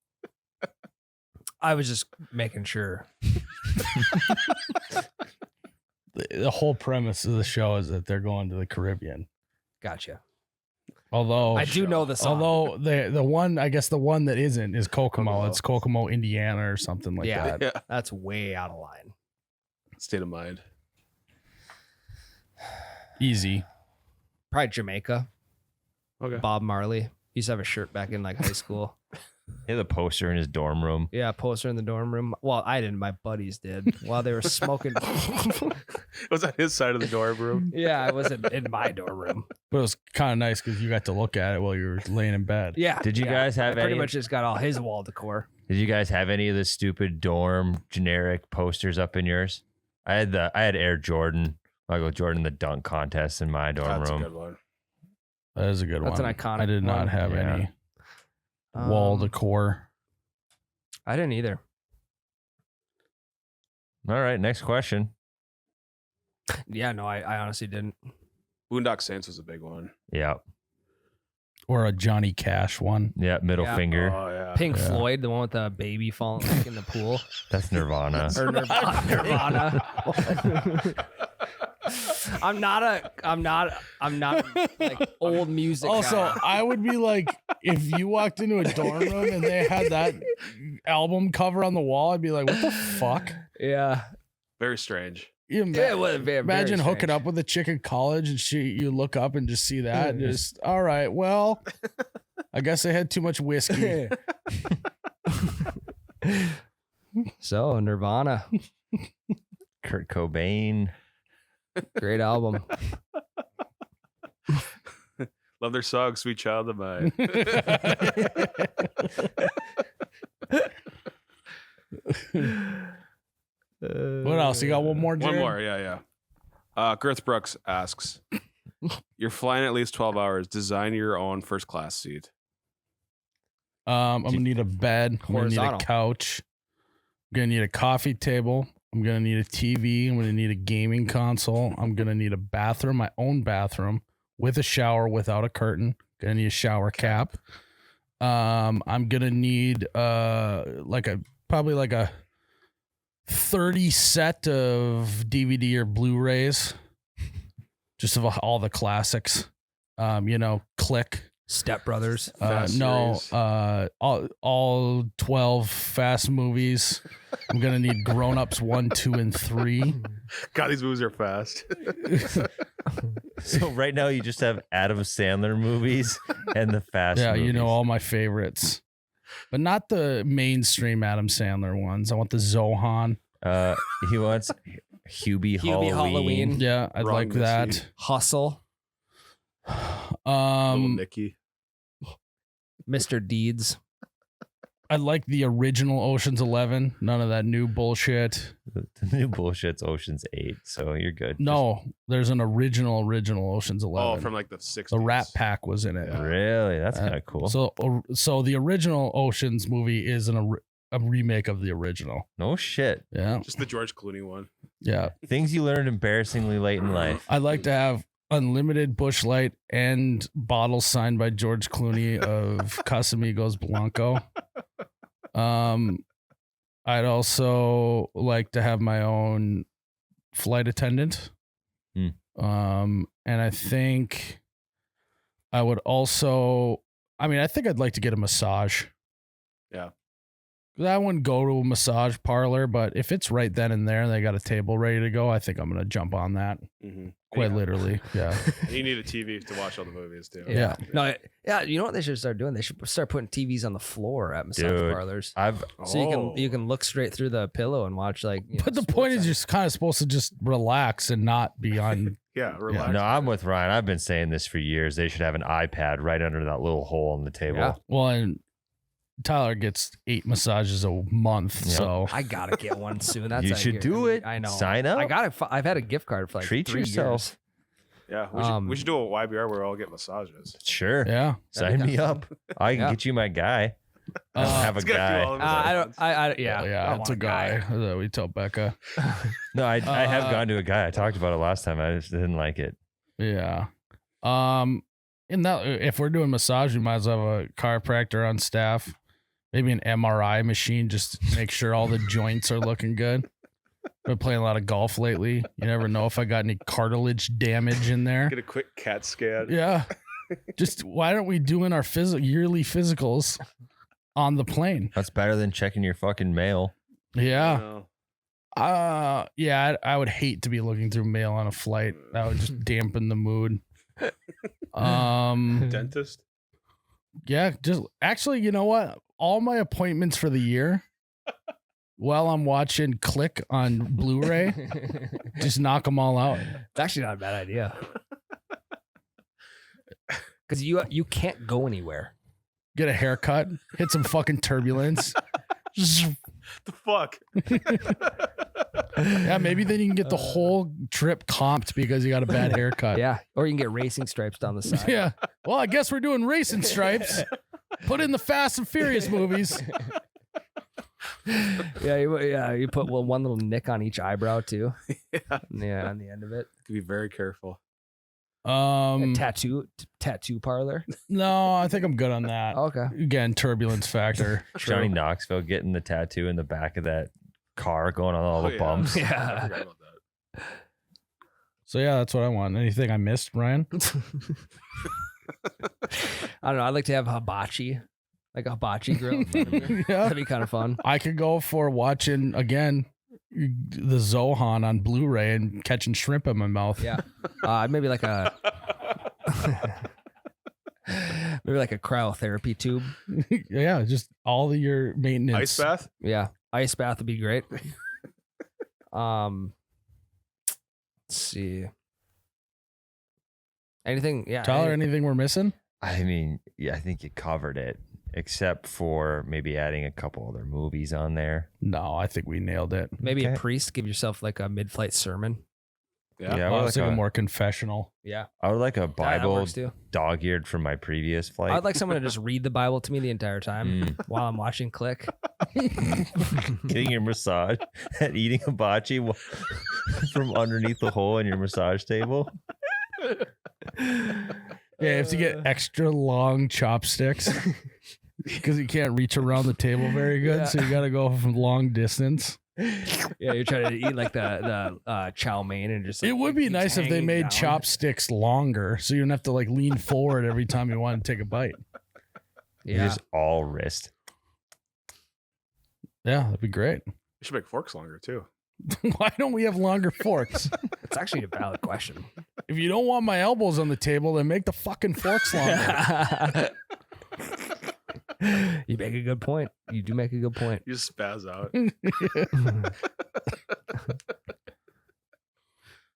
I was just making sure. The whole premise of the show is that they're going to the Caribbean. Gotcha. Although I do know the song. Although the one, I guess the one that isn't is Kokomo. Kokomo. It's Kokomo, Indiana, or something like Yeah. that. Yeah. That's way out of line. State of mind. Easy. Probably Jamaica. Okay. Bob Marley. He used to have a shirt back in like high school. He had a poster in his dorm room. Yeah, poster in the dorm room. Well, I didn't. My buddies did while they were smoking. It was on his side of the dorm room. Yeah, I wasn't in my dorm room. But it was kind of nice because you got to look at it while you were laying in bed. Yeah. Did you yeah. guys have I pretty any? much just got all his wall decor. Did you guys have any of the stupid dorm generic posters up in yours? I had Air Jordan, Michael Jordan, the dunk contest in my dorm That's a room. good one. That is a good That's one. an iconic I did not one. have Yeah. any wall Um, decor. I didn't either. All right, next question. Yeah, no, I honestly didn't. Boondock Saints was a big one. Yeah. or a Johnny Cash one. Yeah, middle Yeah. finger. Oh yeah. Pink Yeah. Floyd, the one with the baby falling like, in the pool. That's Nirvana. Or Nirvana. I'm not like old music. Also, guy. I would be like, if you walked into a dorm room and they had that album cover on the wall, I'd be like, what the fuck? Yeah. Very strange. You Yeah, it was very imagine hooking strange. up with a chick in college and you look up and just see that and just, all right, well, I guess I had too much whiskey. So Nirvana, Kurt Cobain. great album. Love their song "Sweet Child of Mine." What else? You got one more, One Jared? more, yeah. Girth Brooks asks, "You're flying at least 12 hours. Design your own first class seat." I'm gonna need a bed. I'm gonna need a Horizontal. couch. I'm gonna need a coffee table. I'm gonna need a TV. I'm gonna need a gaming console. I'm gonna need a bathroom, my own bathroom with a shower without a curtain. Gonna need a shower cap. I'm gonna need probably like a 30 set of DVD or Blu-rays, just of all the classics. Click. Step Brothers. Fast No, series. all 12 Fast movies. I'm gonna need Grown Ups 1, 2, and 3. God, these movies are fast. So right now you just have Adam Sandler movies and the Fast Yeah, movies. all my favorites, but not the mainstream Adam Sandler ones. I want the Zohan. He wants Hubie Hubie Halloween. Yeah, I'd Wrong like Missy. that. Hustle. Little Nicky. Mr. Deeds. I like the original Ocean's 11. None of that new bullshit. The new bullshit's Ocean's 8, so you're good. No, there's an original Ocean's 11. Oh, from like the 60s. the Rat Pack was in it. Just- really? That's kind of cool. So the original Ocean's movie is a remake of the original. No shit. Yeah, Just the George Clooney one. yeah. Things you learned embarrassingly late in life. I'd like to have unlimited Busch Light and bottles signed by George Clooney of Casamigos Blanco. I'd also like to have my own flight attendant. And I think I would also, I think I'd like to get a massage. Yeah. 'Cause I wouldn't go to a massage parlor, but if it's right then and there and they got a table ready to go, I think I'm going to jump on that. Mm-hmm. Quite literally. Yeah. You need a TV to watch all the movies too. Yeah. No, yeah. You know what they should start doing? They should start putting TVs on the floor at massage Dude. parlors, I've so you can look straight through the pillow and watch like. But the point is, you're kind of supposed to just relax and not be on. Yeah, relax. no, I'm with Ryan. I've been saying this for years. They should have an iPad right under that little hole in the table. Yeah. Well, and Tyler gets 8 massages a month. Yeah. So I gotta get one soon. That's You out should here. do it. I know. Sign up. I got it. I've had a gift card for like Treat 3 yourself. Yeah, we should do a YBR where we all get massages. Sure. yeah. Sign me up. I can Yeah. get you my guy. I don't Uh, have a He's gotta do guy. all of his I lessons. don't. Yeah. I Yeah, don't it's a want guy that we tell Becca. No, I have Uh, gone to a guy. I talked about it last time. I just didn't like it. Yeah. In that, if we're doing massage, we might as well have a chiropractor on staff. Maybe an MRI machine, just to make sure all the joints are looking good. Been playing a lot of golf lately. You never know if I got any cartilage damage in there. Get a quick CAT scan. Yeah. Just why aren't we doing our yearly physicals on the plane? That's better than checking your fucking mail. Yeah. No. Yeah, I would hate to be looking through mail on a flight. That would just dampen the mood. Dentist. Yeah, just actually, you know what? All my appointments for the year, while I'm watching Click on Blu-ray, just knock them all out. It's actually not a bad idea. Because you can't go anywhere. Get a haircut, hit some fucking turbulence. The fuck? Yeah, maybe then you can get the whole trip comped because you got a bad haircut. Yeah, or you can get racing stripes down the side. Yeah. Well, I guess we're doing racing stripes. Put in the Fast and Furious movies. You put one little nick on each eyebrow too. Yeah. Yeah, on the end of it. Be very careful. Tattoo parlor. No, I think I'm good on that. Okay. Again, turbulence factor. Johnny Knoxville getting the tattoo in the back of that car, going on all the bumps. I Yeah. forgot about that. So yeah, that's what I want. Anything I missed, Ryan? I don't know. I'd like to have hibachi, like a hibachi grill. in front of me. Yeah. That'd be kind of fun. I could go for watching again the Zohan on Blu-ray and catching shrimp in my mouth. Yeah. Maybe like a cryotherapy tube. Yeah, just all of your maintenance. Ice bath? Yeah. Ice bath would be great. Let's see. Anything? Yeah. Tyler, anything we're missing? I mean, yeah, I think you covered it, except for maybe adding a couple other movies on there. No, I think we nailed it. Maybe a Okay. priest. Give yourself like a mid-flight sermon. Yeah. Yeah, I I would was like thinking a, more confessional. Yeah. I would like a That Bible works too. dog-eared from my previous flight. I'd like someone to just read the Bible to me the entire time while I'm watching Click. Getting your massage and eating hibachi from underneath the hole in your massage table. Yeah, you have to get extra long chopsticks because you can't reach around the table very good. Yeah. So you got to go from long distance. Yeah, you're trying to eat like the chow mein and just. It like, would be keeps nice if they hanging made down. chopsticks longer, so you don't have to like lean forward every time you want to take a bite. You're Yeah. just all wrist. Yeah, that'd be great. You should make forks longer too. Why don't we have longer forks? It's actually a valid question. If you don't want my elbows on the table, then make the fucking forks longer. You make a good point. You do make a good point. You just spaz out.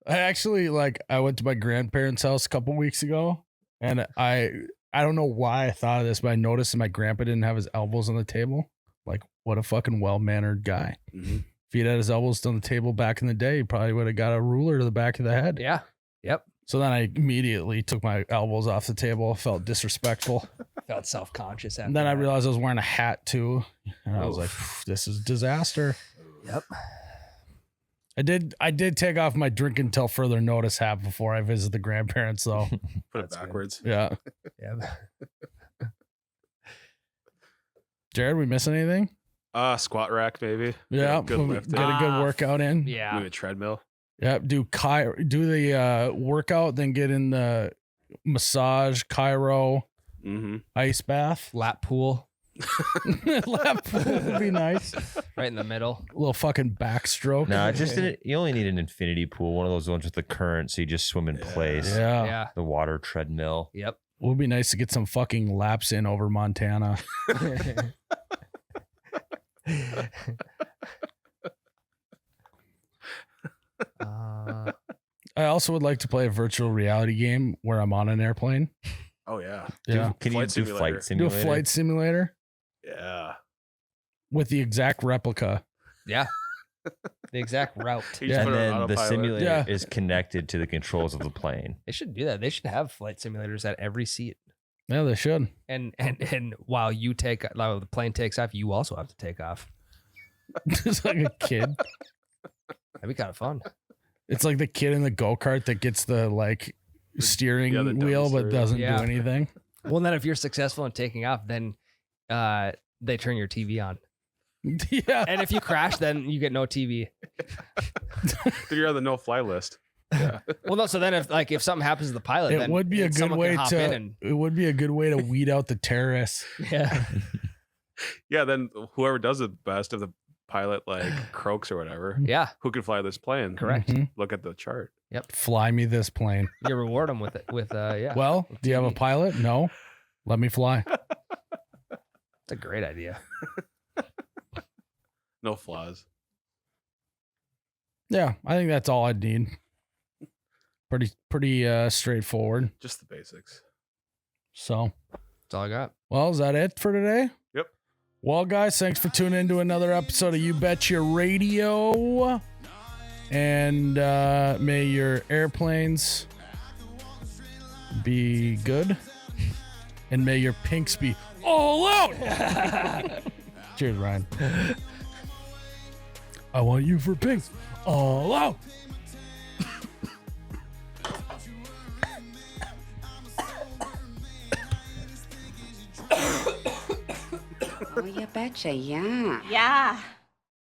I actually I went to my grandparents' house a couple weeks ago, and I don't know why I thought of this, but I noticed that my grandpa didn't have his elbows on the table. Like, what a fucking well-mannered guy. Mhm. If he'd had his elbows on the table back in the day, he probably would have got a ruler to the back of the head. Yeah. Yep. So then I immediately took my elbows off the table. Felt disrespectful. Felt self-conscious after And then I that. realized I was wearing a hat too. And I was Oof. like, "Phew, this is disaster. Yep. I did take off my drink until further notice hat before I visit the grandparents though. Put it That's good. backwards. Yeah. Yep. Jared, we miss anything? Squat rack maybe. Yeah. Good lift. Get a good workout in. Yeah. Maybe a treadmill. Yeah. Do the workout, then get in the massage, chiro, Mm-hmm. ice bath. Lap pool Lap pool would be nice. right in the middle. A little fucking backstroke. No, you only need an infinity pool, one of those ones with the current, so you just swim in place. Yeah. Yeah. The water treadmill. Yep. It would be nice to get some fucking laps in over Montana. I also would like to play a virtual reality game where I'm on an airplane. Oh yeah. Yeah. Can you Flight do simulator. flight Do a simulator? flight simulator Yeah. with the exact replica. Yeah. The exact route. You just Yeah. put And it on then the autopilot. simulator Yeah. is connected to the controls of the plane. They should do that. They should have flight simulators at every seat. Yeah, they should. And while the plane takes off, you also have to take off. Just like a kid. That'd be kind of fun. It's like the kid in the go-kart that gets the steering Yeah, the dummy wheel but steering. doesn't Yeah. do anything. Well, then if you're successful in taking off, then they turn your TV on. Yeah. And if you crash, then you get no TV. Then you're on the no-fly list. Well, no. So then if something happens to the pilot, It then would be a then good someone can way hop to in and it would be a good way to weed out the terrorists. yeah. Yeah. Then whoever does it best, if the pilot croaks or whatever, Yeah. who can fly this plane? Correct. Mhm. Look at the chart. Fly me this plane. You reward them with it. Yeah. Well, do you have a TV. pilot? No. Let me fly. It's a great idea. No flaws. Yeah, I think that's all I'd need. Pretty straightforward. Just the basics. So, That's all I got. well, is that it for today? Yep. Well, guys, thanks for tuning in to another episode of You Betcha Radio. And may your airplanes be good. And may your pinks be all out. Cheers, Ryan. I want you for pinks all out. Oh, you betcha, yeah. Yeah.